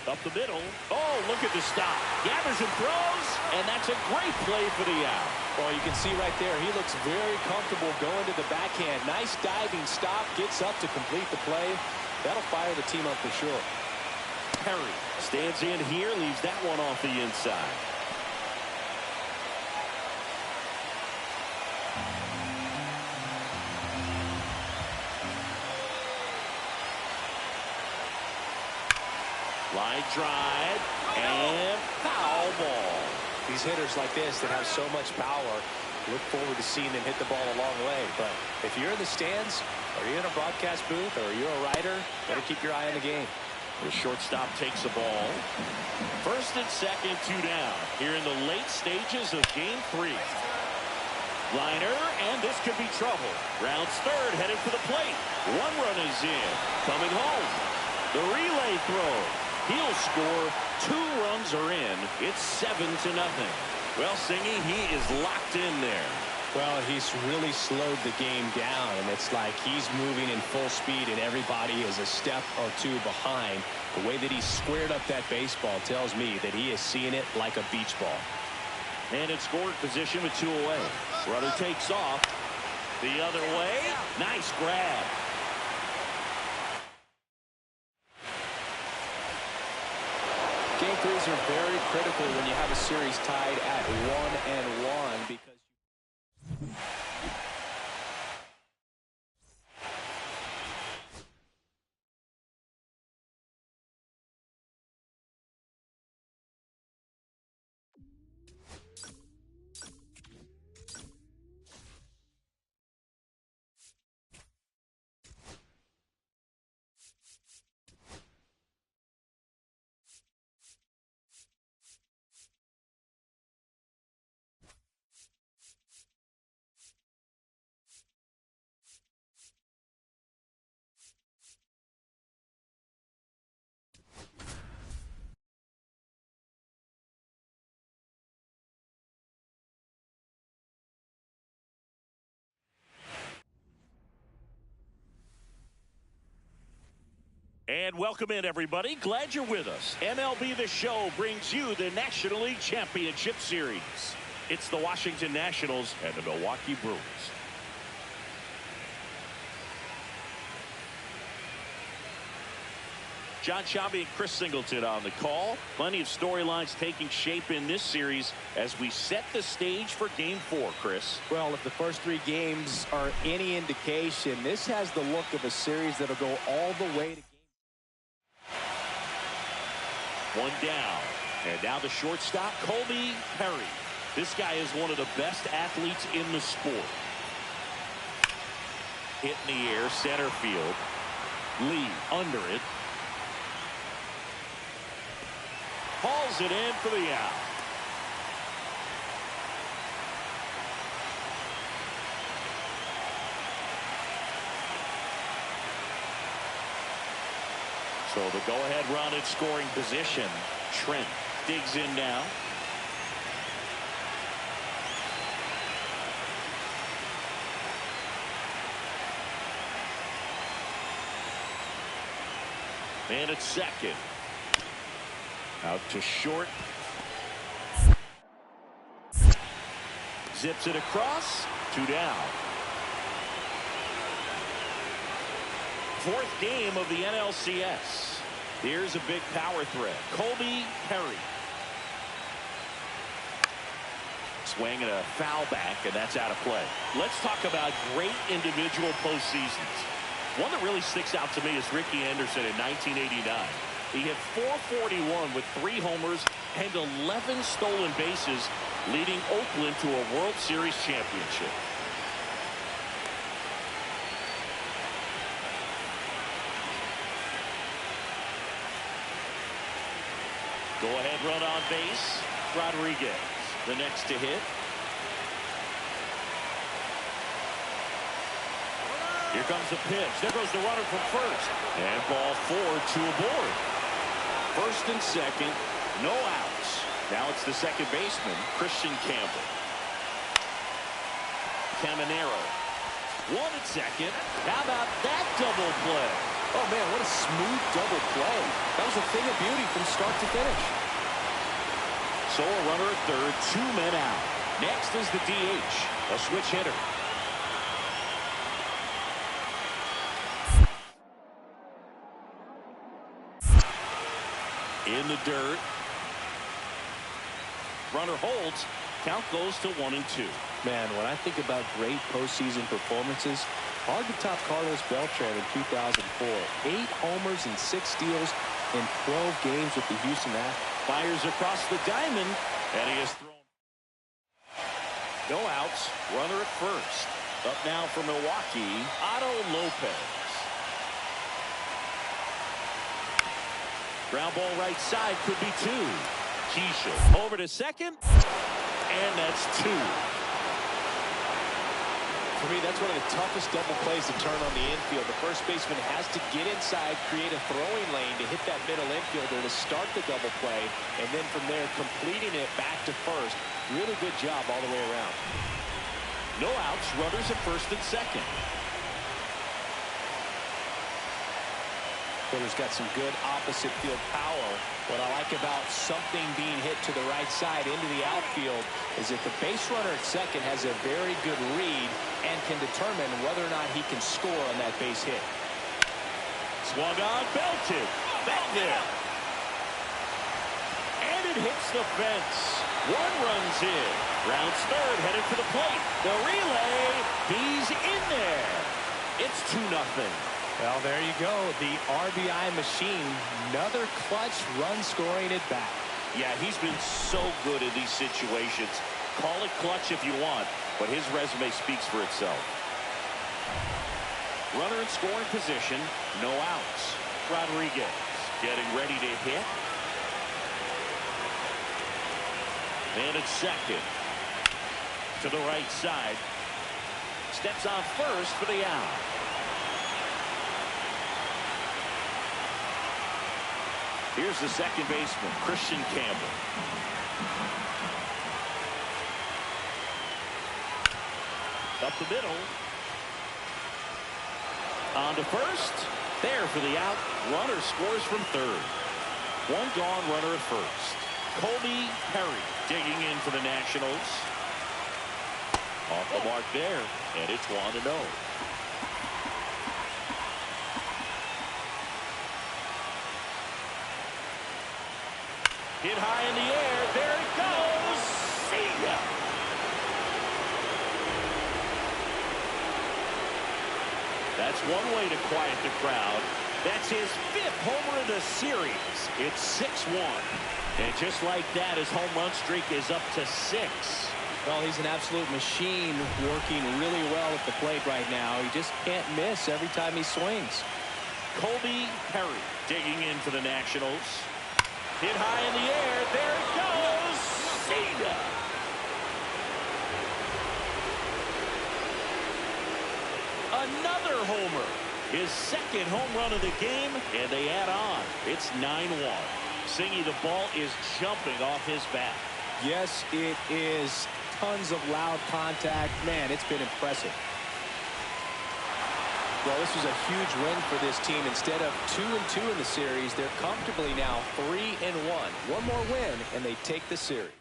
Up the middle. Oh, look at the stop. Gathers and throws, and that's a great play for the out. Well, you can see right there, he looks very comfortable going to the backhand. Nice diving stop, gets up to complete the play. That'll fire the team up for sure. Perry stands in here, leaves that one off the inside. Line drive and foul ball. These hitters like this that have so much power, look forward to seeing them hit the ball a long way. But if you're in the stands, or you're in a broadcast booth, or you're a writer, better keep your eye on the game. The shortstop takes the ball. 1st and 2nd, 2 down. Here in the late stages of Game 3. Liner, and this could be trouble. Rounds 3rd, headed for the plate. 1 run is in. Coming home. The relay throw. He'll score. 2 runs are in. It's 7-0. Well, Singy, he is locked in there. Well, he's really slowed the game down, and it's like he's moving in full speed, and everybody is a step or 2 behind. The way that he squared up that baseball tells me that he is seeing it like a beach ball. And in scoring position with 2 away. Runner takes off. The other way. Nice grab. game threes are very critical when you have a series tied at 1-1 because And welcome in, everybody. Glad you're with us. MLB The Show brings you the National League Championship Series. It's the Washington Nationals and the Milwaukee Brewers. John Sciambi and Chris Singleton on the call. Plenty of storylines taking shape in this series as we set the stage for Game 4, Chris. Well, if the first 3 games are any indication, this has the look of a series that'll go all the way to one down. And now the shortstop, Colby Perry. This guy is one of the best athletes in the sport. Hit in the air, center field. Lee under it. Hauls it in for the out. So the go-ahead run in scoring position. Trent digs in now. And at second. Out to short. Zips it across. 2 down. 4th game of the NLCS. Here's a big power threat. Colby Perry. Swing and a foul back, and that's out of play. Let's talk about great individual postseasons. One that really sticks out to me is Ricky Anderson in 1989. He hit .441 with 3 homers and 11 stolen bases, leading Oakland to a World Series championship. Go-ahead run on base. Rodriguez, the next to hit. Here comes the pitch. There goes the runner from first. And ball 4 to a board. First and second, no outs. Now it's the second baseman, Christian Campbell. Caminero. 1 at second. How about that double play? Oh, man, what a smooth double play. That was a thing of beauty from start to finish. So a runner at third, 2 men out. Next is the DH, a switch hitter. In the dirt. Runner holds. Count goes to 1-2. Man, when I think about great postseason performances, hard to top Carlos Beltran in 2004. 8 homers and 6 steals in 12 games with the Houston Astros. Fires across the diamond, and he is thrown. No outs. Runner at first. Up now for Milwaukee, Otto Lopez. Ground ball right side, could be 2. Keisha over to second, and that's 2. For me, that's one of the toughest double plays to turn on the infield. The first baseman has to get inside, create a throwing lane to hit that middle infielder to start the double play, and then from there, completing it back to first. Really good job all the way around. No outs, runners at first and second. Hitter's got some good opposite field power. What I like about something being hit to the right side into the outfield is that the base runner at second has a very good read and can determine whether or not he can score on that base hit. Swung on, belted. Back there. hits the fence. One runs in. Rounds third, headed for the plate. The relay, he's in there. It's 2-0. Well, there you go. The RBI machine. Another clutch run scoring at bat. Yeah, he's been so good in these situations. Call it clutch if you want, but his resume speaks for itself. Runner in scoring position, no outs. Rodriguez getting ready to hit. And it's second. To the right side. Steps on first for the out. Here's the second baseman, Christian Campbell. Up the middle. On to first. There for the out. Runner scores from third. One gone, runner at first. Colby Perry digging in for the Nationals. Off the mark there, and it's 1-0. Hit high in the air. There it goes. See ya. That's one way to quiet the crowd. That's his 5th homer of the series. It's 6-1. And just like that, his home run streak is up to 6. Well, he's an absolute machine, working really well at the plate right now. He just can't miss every time he swings. Colby Perry digging in for the Nationals. Hit high in the air. There it goes. See ya. Another homer. His 2nd home run of the game, and they add on. It's 9-1. Singy, the ball is jumping off his bat. Yes, it is. Tons of loud contact. Man, it's been impressive. Well, this was a huge win for this team. Instead of 2-2 in the series, they're comfortably now 3-1. One more win, and they take the series.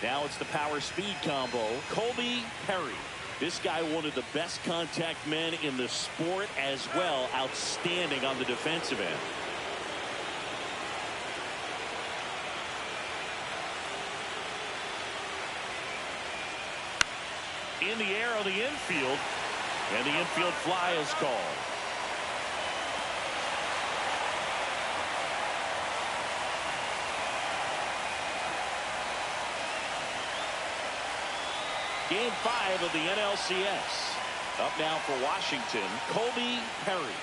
Now it's the power speed combo. Colby Perry. This guy, one of the best contact men in the sport as well. Outstanding on the defensive end. In the air on the infield. And the infield fly is called. Game 5 of the NLCS. Up now for Washington, Colby Perry.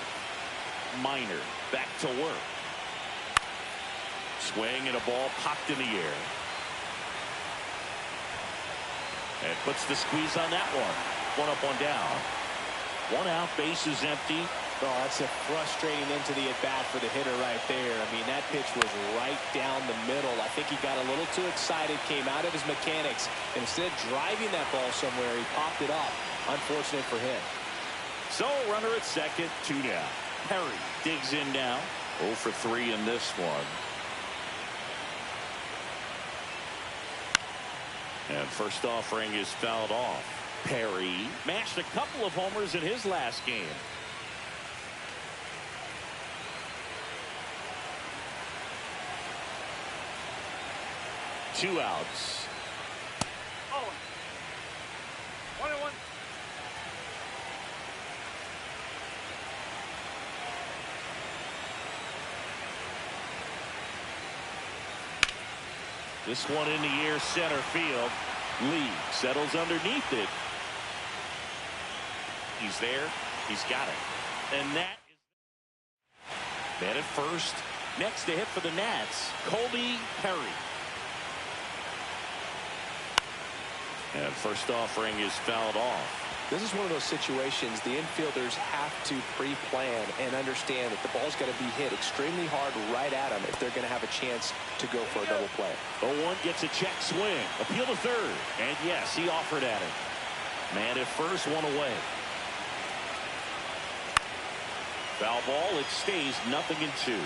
Minor back to work. Swing and a ball popped in the air. And puts the squeeze on that one. One up, one down. One out, base is empty. Oh, that's a frustrating end to the at-bat for the hitter right there. I mean, that pitch was right down the middle. I think he got a little too excited, came out of his mechanics, and instead of driving that ball somewhere, he popped it up. Unfortunate for him. So, runner at second, 2 down. Perry digs in now. 0 for 3 in this one. And first offering is fouled off. Perry Mashed a couple of homers in his last game. Two outs. Oh. 1-1. This one in the air, center field. Lee settles underneath it. He's there. He's got it. And that is man at first. Next to hit for the Nats, Colby Perry. and first offering is fouled off. This is one of those situations the infielders have to pre-plan and understand that the ball's got to be hit extremely hard right at them if they're going to have a chance to go for a double play. 0-1 gets a check swing. Appeal to third. And yes, he offered at it. Man at first, one away. Foul ball. It stays 0-2.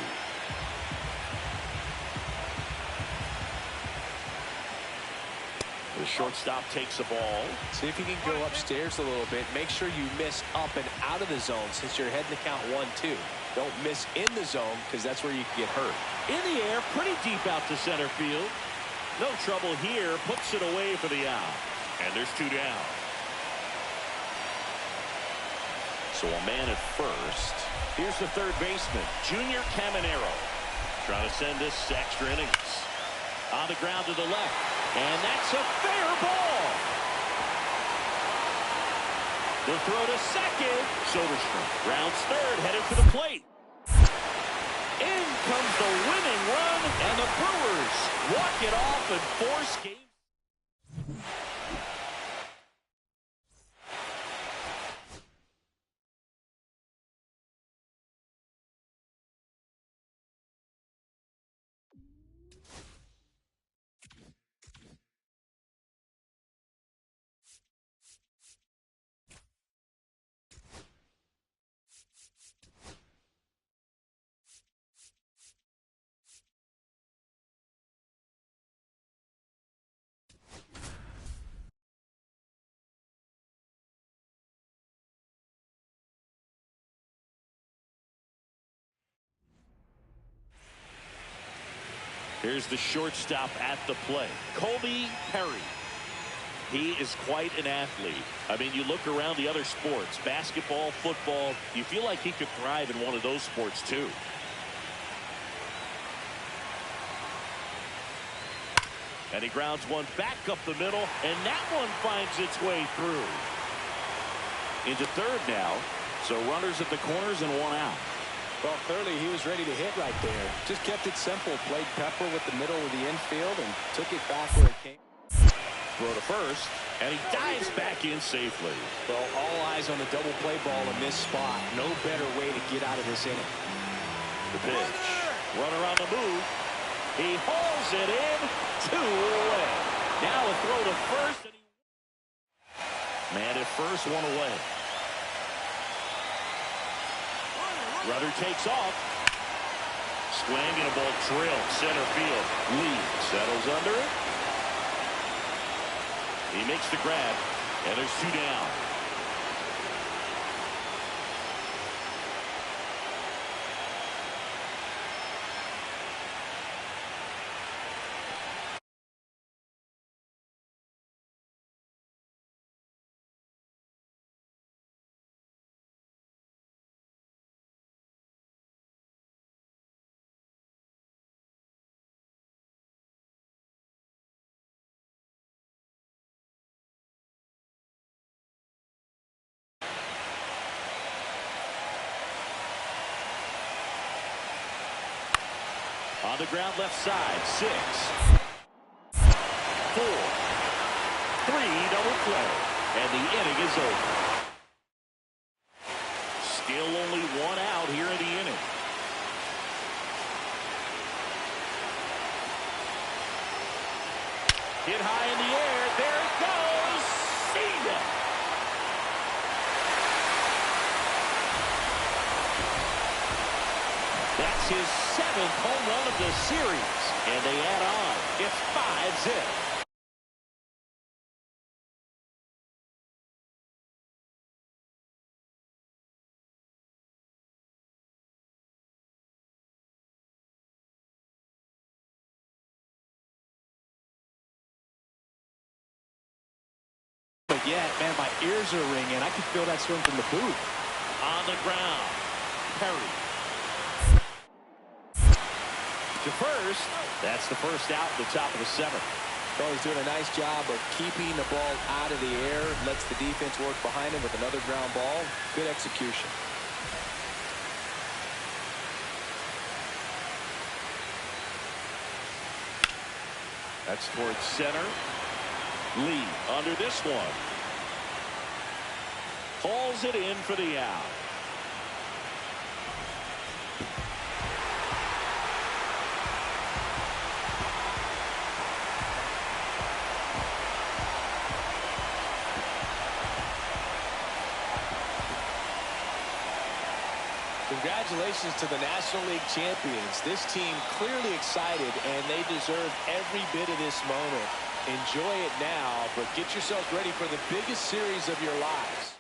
The shortstop takes the ball. See if you can go upstairs a little bit. Make sure you miss up and out of the zone since you're heading to count 1-2. Don't miss in the zone because that's where you can get hurt. In the air, pretty deep out to center field. No trouble here. Puts it away for the out. And there's two down. So a man at first. Here's the third baseman, Junior Caminero. Trying to send this extra innings. On the ground to the left. And that's a fair ball. The throw to second. Soderstrom rounds third, headed for the plate. In comes the winning run, and the Brewers walk it off and force game. Here's the shortstop at the plate, Colby Perry. He is quite an athlete. I mean, you look around the other sports, basketball, football, you feel like he could thrive in one of those sports too. And he grounds one back up the middle, and that one finds its way through. Into third now, so runners at the corners and one out. Well, clearly he was ready to hit right there. Just kept it simple. Played pepper with the middle of the infield and took it back where it came. Throw to first, and he dives back in safely. Well, all eyes on the double play ball in this spot. No better way to get out of this inning. The pitch. Runner on the move. He hauls it in. 2 away. Now a throw to first. And man at first, 1 away. Runner takes off. Swing and a ball drilled center field. Lee settles under it. He makes the grab, and there's 2 down. On the ground left side, 6, 4, 3, double play. And the inning is over. Still only 1 out here in the inning. Hit high in the air. There it goes. See ya. That's his 7th home run of the series, and they add on. It's 5-zip. yet. Man, my ears are ringing. I can feel that swing from the booth. On the ground, Perry. To first. That's the first out at the top of the 7th. So he's doing a nice job of keeping the ball out of the air. Lets the defense work behind him with another ground ball. Good execution. That's towards center. Lee under this one. Hauls it in for the out. Congratulations to the National League champions. This team clearly excited, and they deserve every bit of this moment. Enjoy it now, but get yourselves ready for the biggest series of your lives.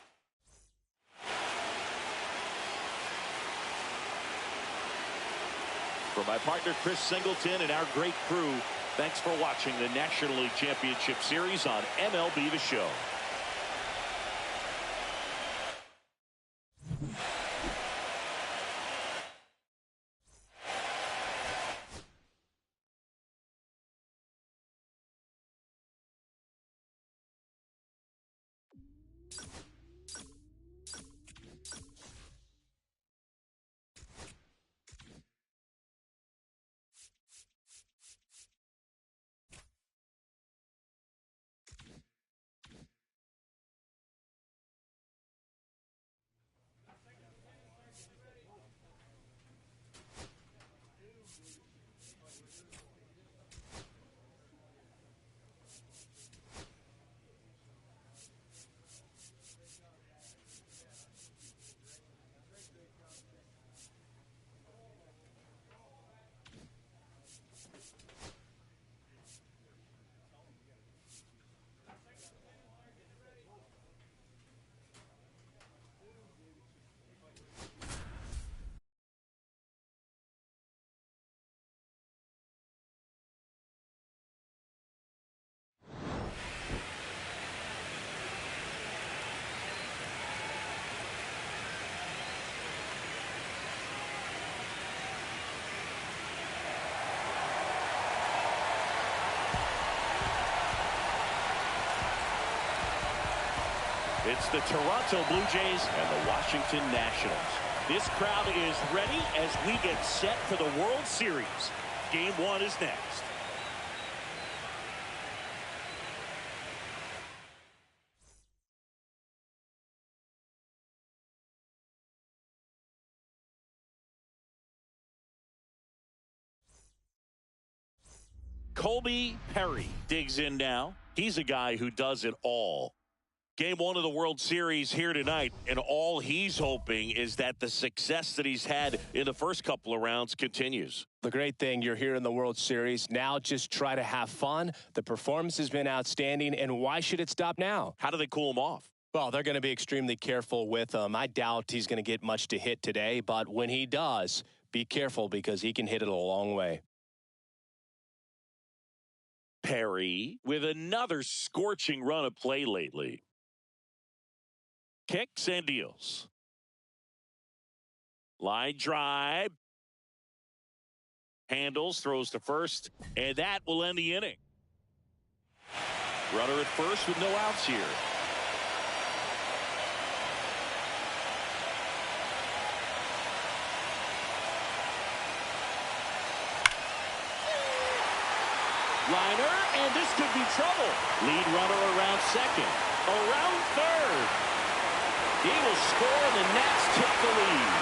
For my partner Chris Singleton and our great crew, thanks for watching the National League Championship Series on MLB The Show. It's the Toronto Blue Jays and the Washington Nationals. This crowd is ready as we get set for the World Series. Game 1 is next. Colby Perry digs in now. He's a guy who does it all. Game 1 of the World Series here tonight, and all he's hoping is that the success that he's had in the first couple of rounds continues. The great thing, you're here in the World Series. Now just try to have fun. The performance has been outstanding, and why should it stop now? How do they cool him off? Well, they're going to be extremely careful with him. I doubt he's going to get much to hit today, but when he does, be careful because he can hit it a long way. Perry with another scorching run of play lately. Kicks and deals. Line drive. Handles, throws to first, and that will end the inning. Runner at first with no outs here. Liner, and this could be trouble. Lead runner around second. Around third. He will score, and the Nats took the lead.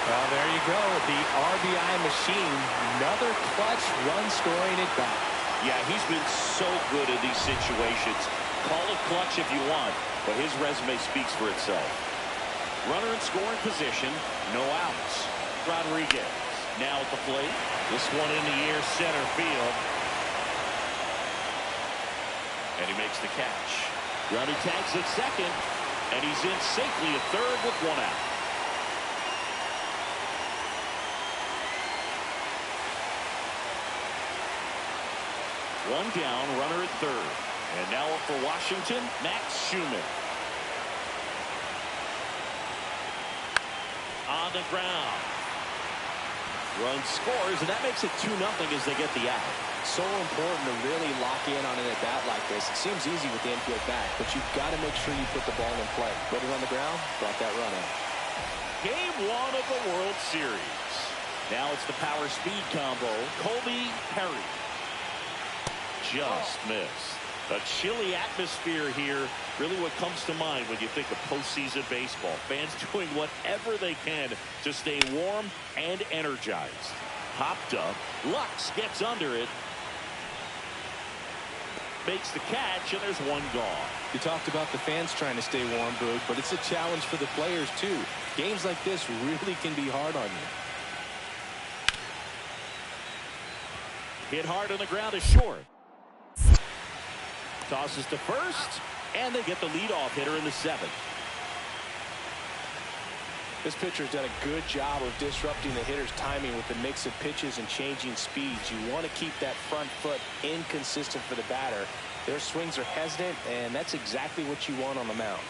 Well, there you go. The RBI machine. Another clutch run scoring at bat. Yeah, he's been so good in these situations. Call it clutch if you want, but his resume speaks for itself. Runner in scoring position, no outs. Rodriguez now at the plate. This one in the air center field. And he makes the catch. Runner tags at second, and he's in safely at third with one out. One down, runner at third. And now up for Washington, Max Schumann. On the ground. Run scores, and that makes it 2-0 as they get the out. So important to really lock in on an at-bat like this. It seems easy with the infield back, but you've got to make sure you put the ball in play. Put it on the ground, brought that run out. Game 1 of the World Series. Now it's the power speed combo. Colby Perry. Just missed. A chilly atmosphere here. Really what comes to mind when you think of postseason baseball. Fans doing whatever they can to stay warm and energized. Hopped up. Lux gets under it. Makes the catch, and there's one gone. You talked about the fans trying to stay warm, Boog, but it's a challenge for the players, too. Games like this really can be hard on you. Hit hard on the ground is short. Tosses to first, and they get the leadoff hitter in the 7th. This pitcher's done a good job of disrupting the hitter's timing with the mix of pitches and changing speeds. You want to keep that front foot inconsistent for the batter. Their swings are hesitant, and that's exactly what you want on the mound.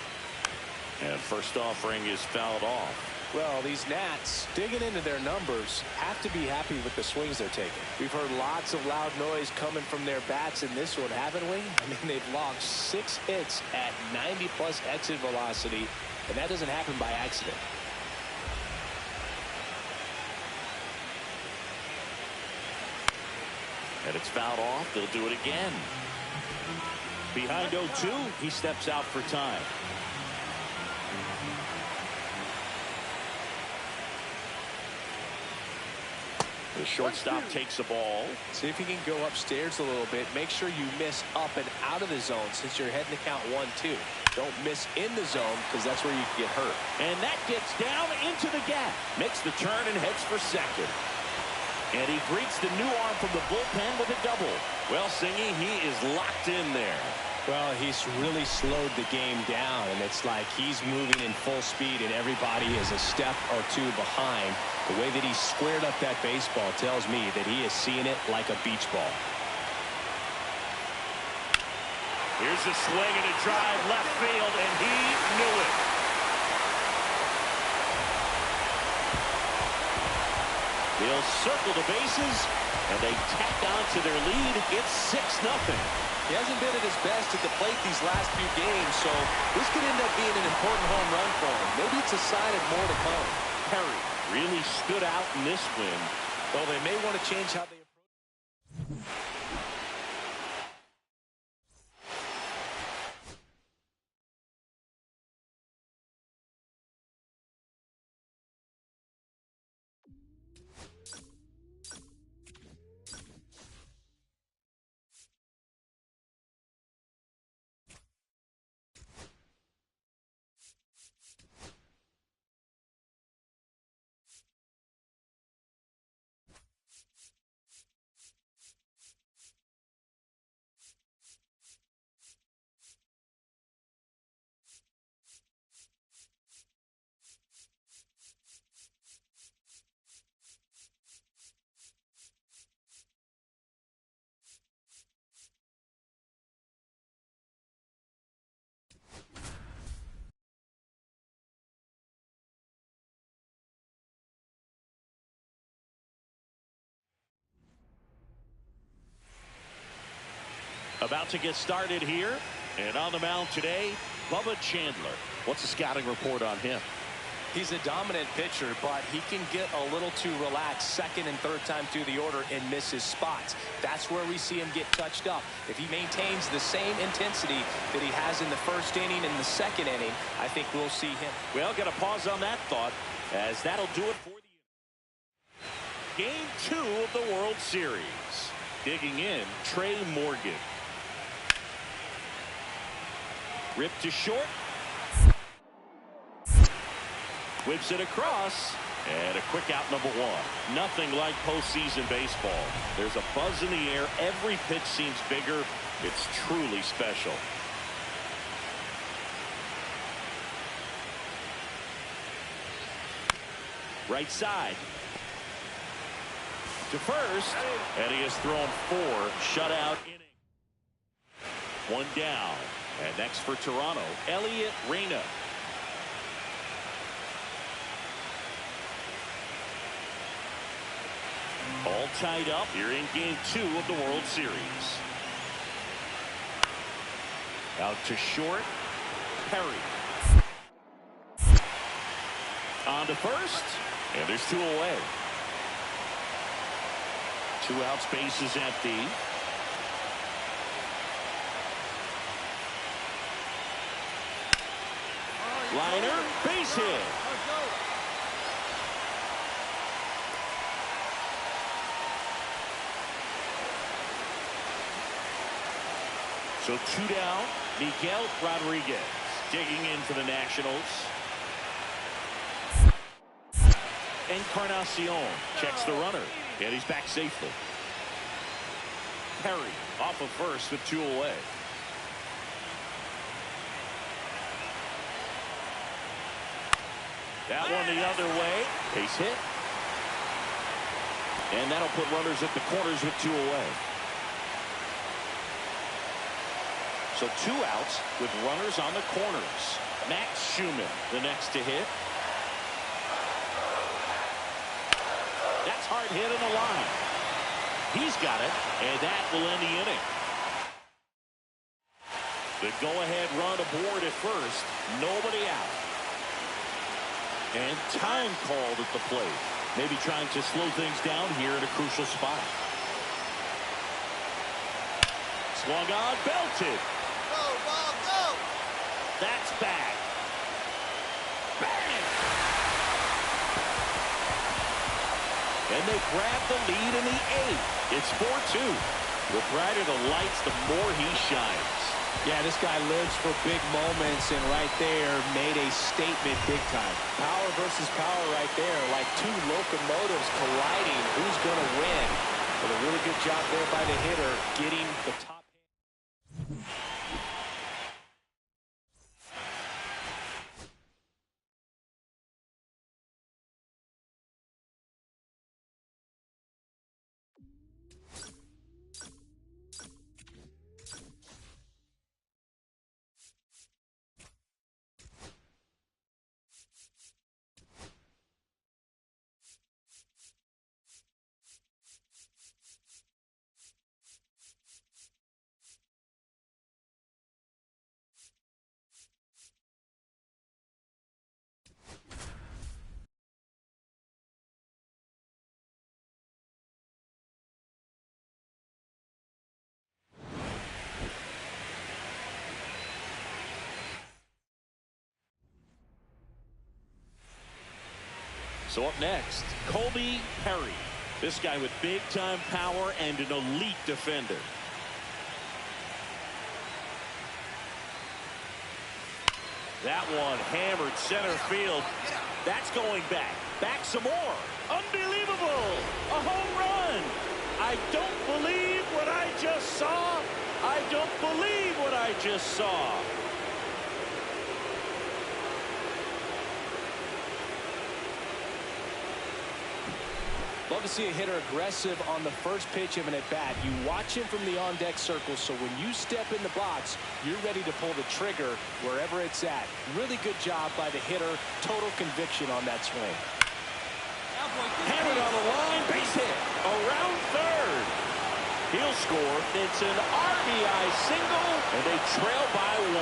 And first offering is fouled off. Well, these Nats, digging into their numbers, have to be happy with the swings they're taking. We've heard lots of loud noise coming from their bats in this one, haven't we? I mean, they've logged 6 hits at 90-plus exit velocity, and that doesn't happen by accident. And it's fouled off. They'll do it again. Behind 0-2, he steps out for time. The shortstop takes the ball. See if you can go upstairs a little bit. Make sure you miss up and out of the zone since you're heading to count 1-2. Don't miss in the zone because that's where you can get hurt. And that gets down into the gap. Makes the turn and heads for second. And he greets the new arm from the bullpen with a double. Well, Singy, he is locked in there. Well, he's really slowed the game down, and it's like he's moving in full speed, and everybody is a step or 2 behind. The way that he squared up that baseball tells me that he is seeing it like a beach ball. Here's a swing and a drive left field, and he knew it. They'll circle the bases, and they tack on to their lead. It's 6-0. He hasn't been at his best at the plate these last few games, so this could end up being an important home run for him. Maybe it's a sign of more to come. Perry really stood out in this win. Well, they may want to change how they approach. About to get started here, and on the mound today, Bubba Chandler. What's the scouting report on him? He's a dominant pitcher, but he can get a little too relaxed second and third time through the order and miss his spots. That's where we see him get touched up. If he maintains the same intensity that he has in the first inning and the second inning, I think we'll see him. Well, got to pause on that thought, as that'll do it for the Game 2 of the World Series. Digging in, Trey Morgan. Ripped to short. Whips it across. And a quick out, number 1. Nothing like postseason baseball. There's a buzz in the air. Every pitch seems bigger. It's truly special. Right side. To first. And he has thrown 4 shutout innings. One down. And next for Toronto, Elliott Reyna. All tied up here in game 2 of the World Series. Out to short, Perry. On to first, and there's 2 away. 2 outs, base is empty. Liner, base hit. So 2 down, Miguel Rodriguez digging in for the Nationals. Encarnacion checks the runner, and he's back safely. Perry off of first with 2 away. That one the other way. Base hit. And that'll put runners at the corners with 2 away. So 2 outs with runners on the corners. Max Schumann, the next to hit. That's hard hit on the line. He's got it, and that will end the inning. The go-ahead run aboard at first. Nobody out. And time called at the plate. Maybe trying to slow things down here in a crucial spot. Swung on, belted. Go, ball, go! That's back. Bang! And they grab the lead in the 8th. It's 4-2. The brighter the lights, the more he shines. Yeah, this guy lives for big moments, and right there made a statement big time. Power versus power right there, like 2 locomotives colliding. Who's going to win? But a really good job there by the hitter, getting the top. So up next, Colby Perry. This guy with big-time power and an elite defender. That one hammered center field. That's going back. Back some more. Unbelievable. A home run. I don't believe what I just saw. I don't believe what I just saw. Love to see a hitter aggressive on the first pitch of an at-bat. You watch him from the on-deck circle, so when you step in the box, you're ready to pull the trigger wherever it's at. Really good job by the hitter. Total conviction on that swing. Hammered on the line, base hit. Around third. He'll score. It's an RBI single, and they trail by 1.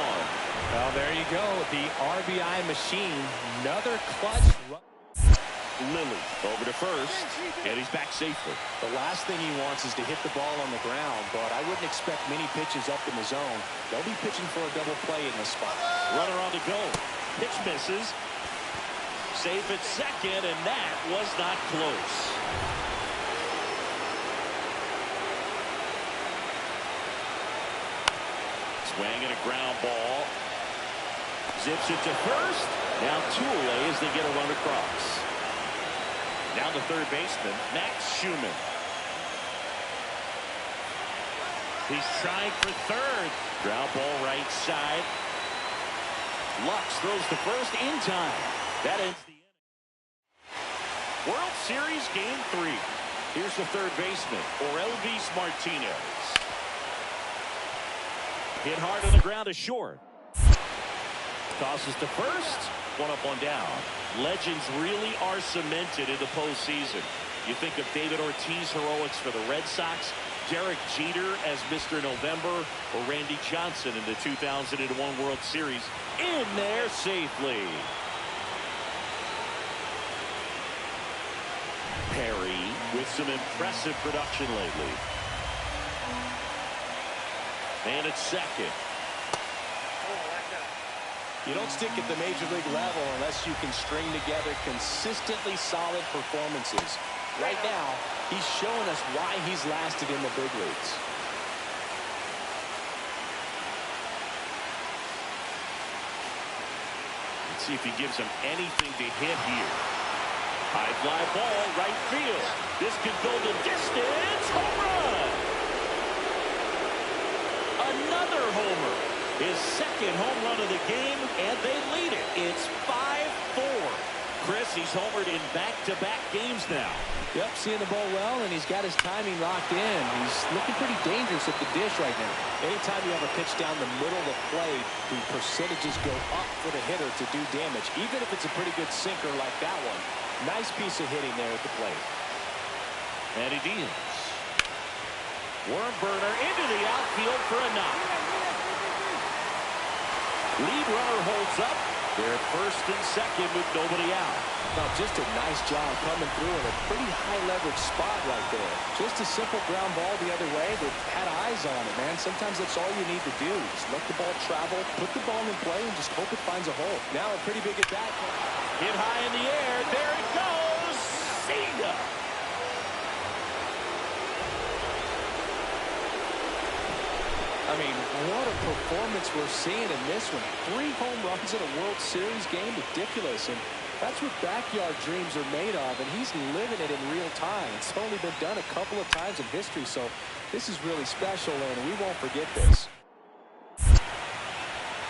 Well, there you go. The RBI machine. Another clutch run. Lilly over to first, and he's back safely. The last thing he wants is to hit the ball on the ground, but I wouldn't expect many pitches up in the zone. They'll be pitching for a double play in this spot. Runner on the go. Pitch misses. Safe at second, and that was not close. Swing and a ground ball. Zips it to first. Now 2 away as they get a run across. Now the third baseman, Max Schumann. He's trying for third. Ground ball right side. Lux throws to first in time. That ends the inning. World Series Game 3. Here's the third baseman, Orelvis Martinez. Hit hard on the ground is short. Tosses to first. One up, one down. Legends really are cemented in the postseason. You think of David Ortiz heroics for the Red Sox, Derek Jeter as Mr. November, or Randy Johnson in the 2001 World Series. In there safely. Perry with some impressive production lately. And it's second. You don't stick at the major league level unless you can string together consistently solid performances. Right now, he's showing us why he's lasted in the big leagues. Let's see if he gives him anything to hit here. High fly ball, right field. This could go the distance. Home run! Another homer. His second home run of the game, and they lead it. It's 5-4. Chris, he's homered in back-to-back games now. Yep, seeing the ball well, and he's got his timing locked in. He's looking pretty dangerous at the dish right now. Anytime you have a pitch down the middle of the plate, the percentages go up for the hitter to do damage, even if it's a pretty good sinker like that one. Nice piece of hitting there at the plate. And he deals. Worm burner into the outfield for a knock. Lead runner holds up. They're at first and second with nobody out. Now, just a nice job coming through in a pretty high leverage spot right there. Just a simple ground ball the other way. They've had eyes on it, man. Sometimes that's all you need to do. Just let the ball travel, put the ball in play, and just hope it finds a hole. Now a pretty big at bat. Hit high in the air. There it goes. See ya. I mean, what a performance we're seeing in this one. 3 home runs in a World Series game. Ridiculous. And that's what backyard dreams are made of. And he's living it in real time. It's only been done a couple of times in history. So this is really special, and we won't forget this.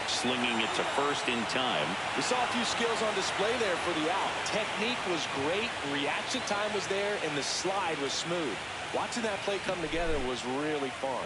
Slinging it to first in time. We saw a few skills on display there for the out. Technique was great. Reaction time was there. And the slide was smooth. Watching that play come together was really fun.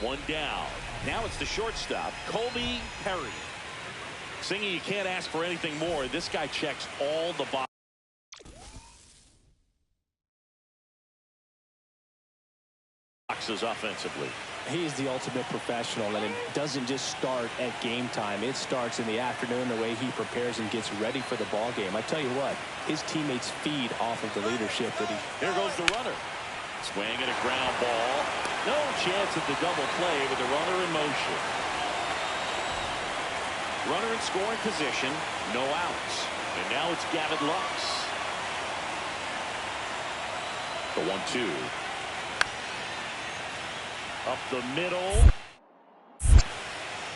One down. Now it's the shortstop, Colby Perry. Singing, you can't ask for anything more. This guy checks all the boxes offensively. He is the ultimate professional, and it doesn't just start at game time. It starts in the afternoon, the way he prepares and gets ready for the ball game. I tell you what, his teammates feed off of the leadership that he... Here goes the runner. Swing and a ground ball. No chance of the double play with the runner in motion. Runner in scoring position. No outs. And now it's Gavin Lux. The 1-2. Up the middle.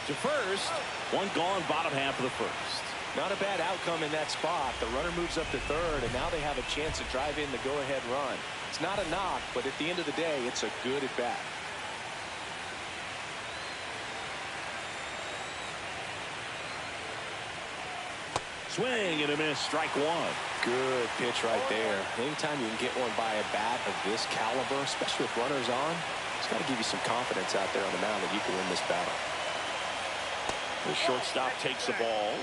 To first. One gone, bottom half of the first. Not a bad outcome in that spot. The runner moves up to third, and now they have a chance to drive in the go-ahead run. It's not a knock, but at the end of the day, it's a good at-bat. Swing and a miss, strike one. Good pitch right there. Anytime you can get one by a bat of this caliber, especially with runners on, it's got to give you some confidence out there on the mound that you can win this battle. The shortstop takes the ball.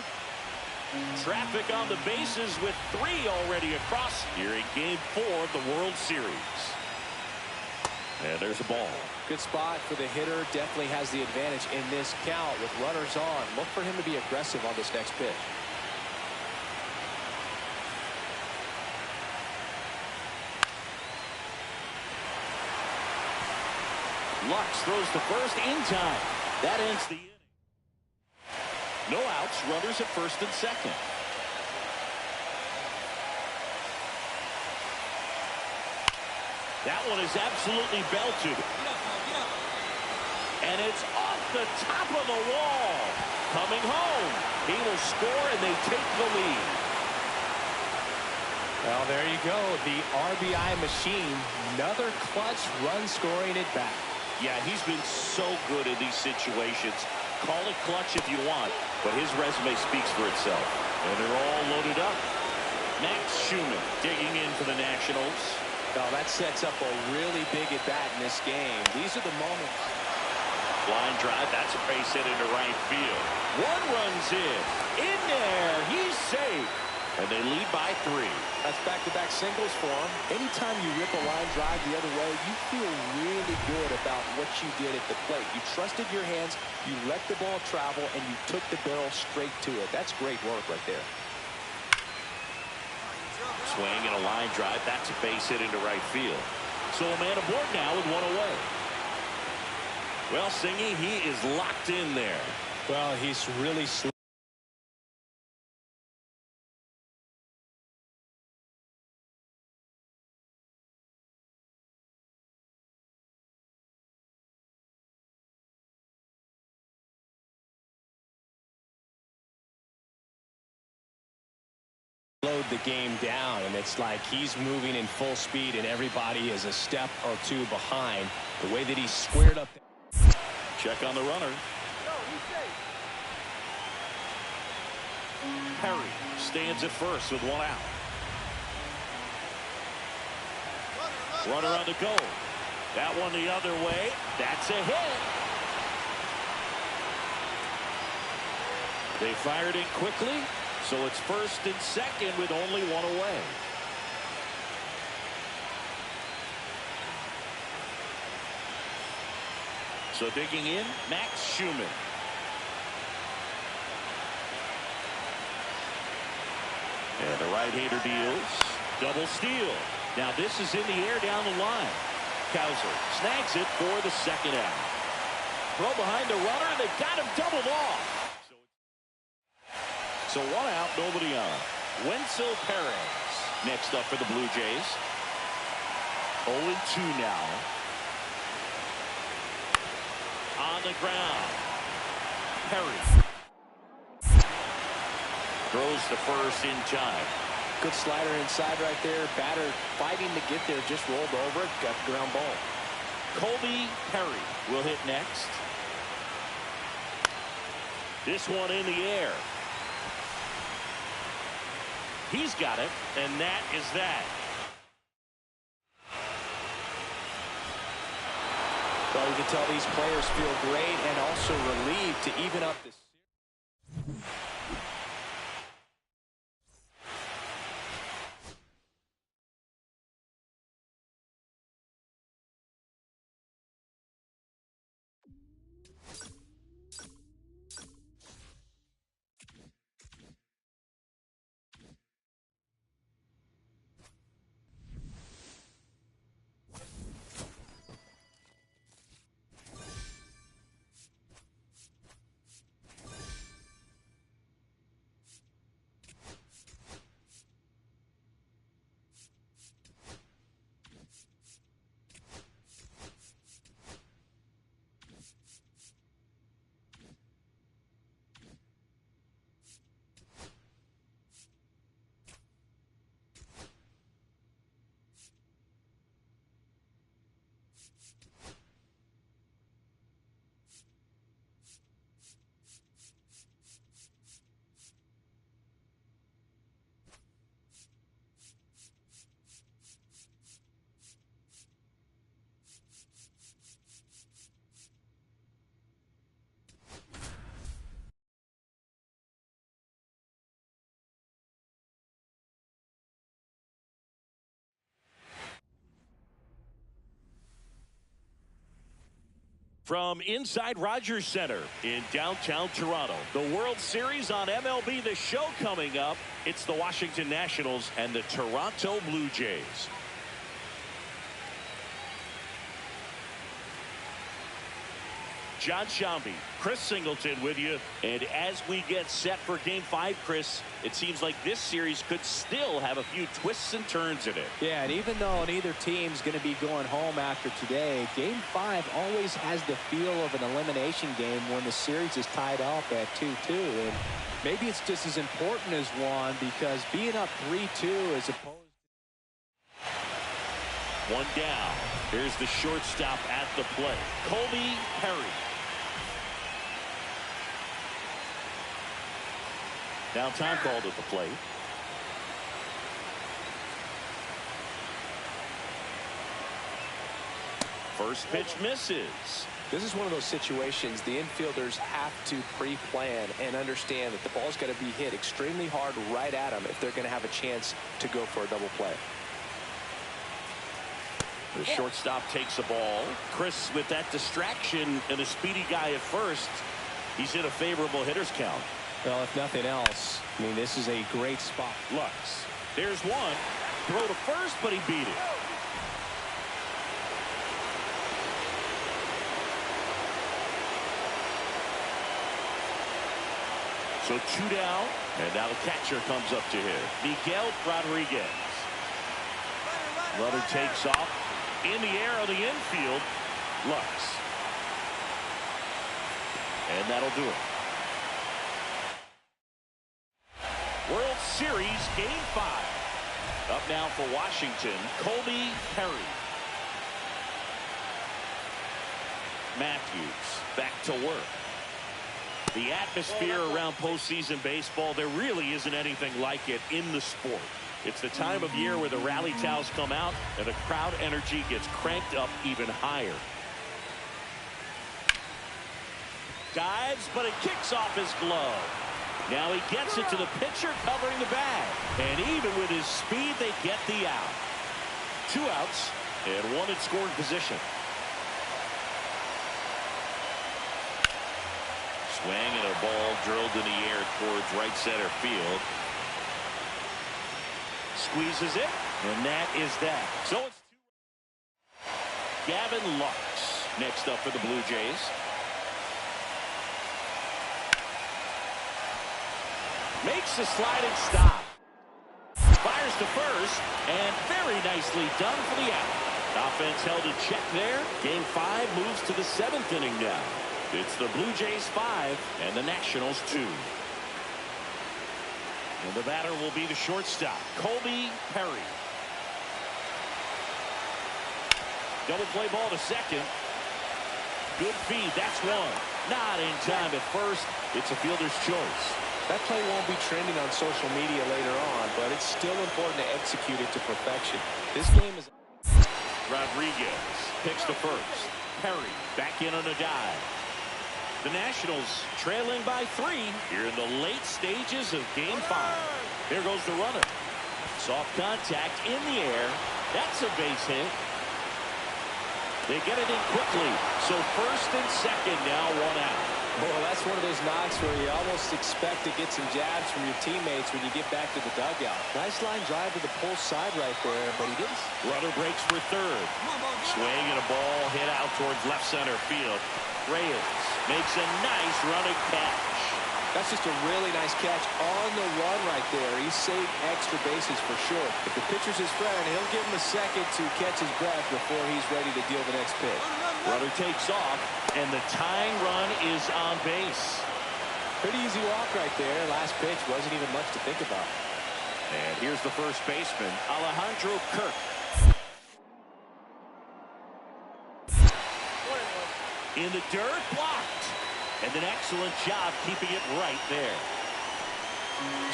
Traffic on the bases with 3 already across here in Game 4 of the World Series. And there's a ball. Good spot for the hitter. Definitely has the advantage in this count with runners on. Look for him to be aggressive on this next pitch. Lux throws to first in time. That ends the inning. No outs, runners at first and second. That one is absolutely belted. And it's off the top of the wall. Coming home. He will score, and they take the lead. Well, there you go. The RBI machine. Another clutch run scoring at bat. Yeah, he's been so good in these situations. Call it clutch if you want, but his resume speaks for itself. And they're all loaded up. Max Schumann digging in for the Nationals. Now that sets up a really big at bat in this game. These are the moments. Line drive, that's a base hit into right field. One runs in there, he's safe. And they lead by 3. That's back-to-back singles for him. Anytime you rip a line drive the other way, you feel really good about what you did at the plate. You trusted your hands, you let the ball travel, and you took the barrel straight to it. That's great work right there. Swing and a line drive. That's a base hit into right field. So a man aboard now with 1 away. Well, Singy, he is locked in there. Well, he's really slow. Slowed the game down, and it's like he's moving in full speed and everybody is a step or two behind. The way that he squared up. Check on the runner. Perry stands at first with 1 out. Runner on the go. That one the other way. That's a hit. They fired in quickly. So it's first and second with only 1 away. So digging in, Max Schumann. And the right-hander deals. Double steal. Now this is in the air down the line. Kauser snags it for the second out. Throw behind the runner, and they've got him doubled off. So 1 out, nobody on. Wenzel Perez next up for the Blue Jays. 0-2 now. On the ground. Perry throws the first in time. Good slider inside right there. Batter fighting to get there. Just rolled over. Got the ground ball. Colby Perry will hit next. This one in the air. He's got it, and that is that. Well, you can tell these players feel great and also relieved to even up this. From inside Rogers Center in downtown Toronto, the World Series on MLB The Show coming up. It's the Washington Nationals and the Toronto Blue Jays. John Shambi, Chris Singleton with you. And as we get set for Game 5, Chris, it seems like this series could still have a few twists and turns in it. Yeah, and even though neither team's going to be going home after today, Game 5 always has the feel of an elimination game when the series is tied up at 2-2. And maybe it's just as important as one, because being up 3-2 as opposed. One down. Here's the shortstop at the plate, Colby Perry. Now time called at the plate. First pitch misses. This is one of those situations the infielders have to pre-plan and understand that the ball's got to be hit extremely hard right at them if they're going to have a chance to go for a double play. The shortstop takes the ball. Chris, with that distraction and a speedy guy at first, he's in a favorable hitter's count. Well, if nothing else, I mean, this is a great spot. Lux. There's one. Throw to first, but he beat it. So 2 down, and now the catcher comes up to hit. Miguel Rodriguez. Runner takes off. In the air on the infield. Lux. And that'll do it. World Series Game 5. Up now for Washington, Colby Perry. Matthews back to work. The atmosphere around postseason baseball, there really isn't anything like it in the sport. It's the time of year where the rally towels come out and the crowd energy gets cranked up even higher. Dives, but it kicks off his glove. Now he gets it to the pitcher covering the bag. And even with his speed, they get the out. 2 outs and 1 in scoring position. Swing and a ball drilled in the air towards right center field. Squeezes it, and that is that. So it's Gavin Lux next up for the Blue Jays. Makes the sliding stop. Fires to first, and very nicely done for the out. Offense held in check there. Game 5 moves to the 7th inning now. It's the Blue Jays 5 and the Nationals 2. And the batter will be the shortstop, Colby Perry. Double play ball to second. Good feed, that's one. Not in time at first. It's a fielder's choice. That play won't be trending on social media later on, but it's still important to execute it to perfection. This game is... Rodriguez picks to first. Perry back in on a dive. The Nationals trailing by 3 here in the late stages of Game 5. There goes the runner. Soft contact in the air. That's a base hit. They get it in quickly. So first and second now, 1 out. Well, that's one of those knocks where you almost expect to get some jabs from your teammates when you get back to the dugout. Nice line drive to the pull side right there, but he didn't. Runner breaks for third. Swing and a ball hit out towards left center field. Reyes makes a nice running catch. That's just a really nice catch on the run right there. He saved extra bases for sure. If the pitcher's his friend, he'll give him a second to catch his breath before he's ready to deal the next pitch. Runner takes off, and the tying run is on base. Pretty easy walk right there. Last pitch wasn't even much to think about. And here's the first baseman, Alejandro Kirk. In the dirt, blocked. And an excellent job keeping it right there.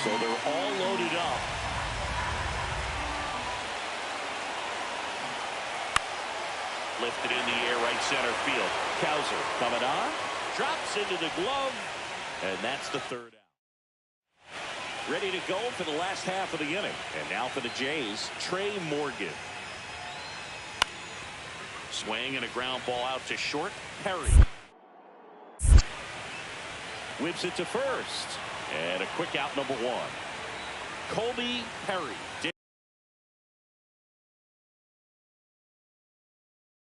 So they're all loaded up. Lifted in the air, right center field. Cowser coming on. Drops into the glove. And that's the 3rd out. Ready to go for the last half of the inning. And now for the Jays, Trey Morgan. Swing and a ground ball out to short. Perry whips it to first. And a quick out, number one. Colby Perry.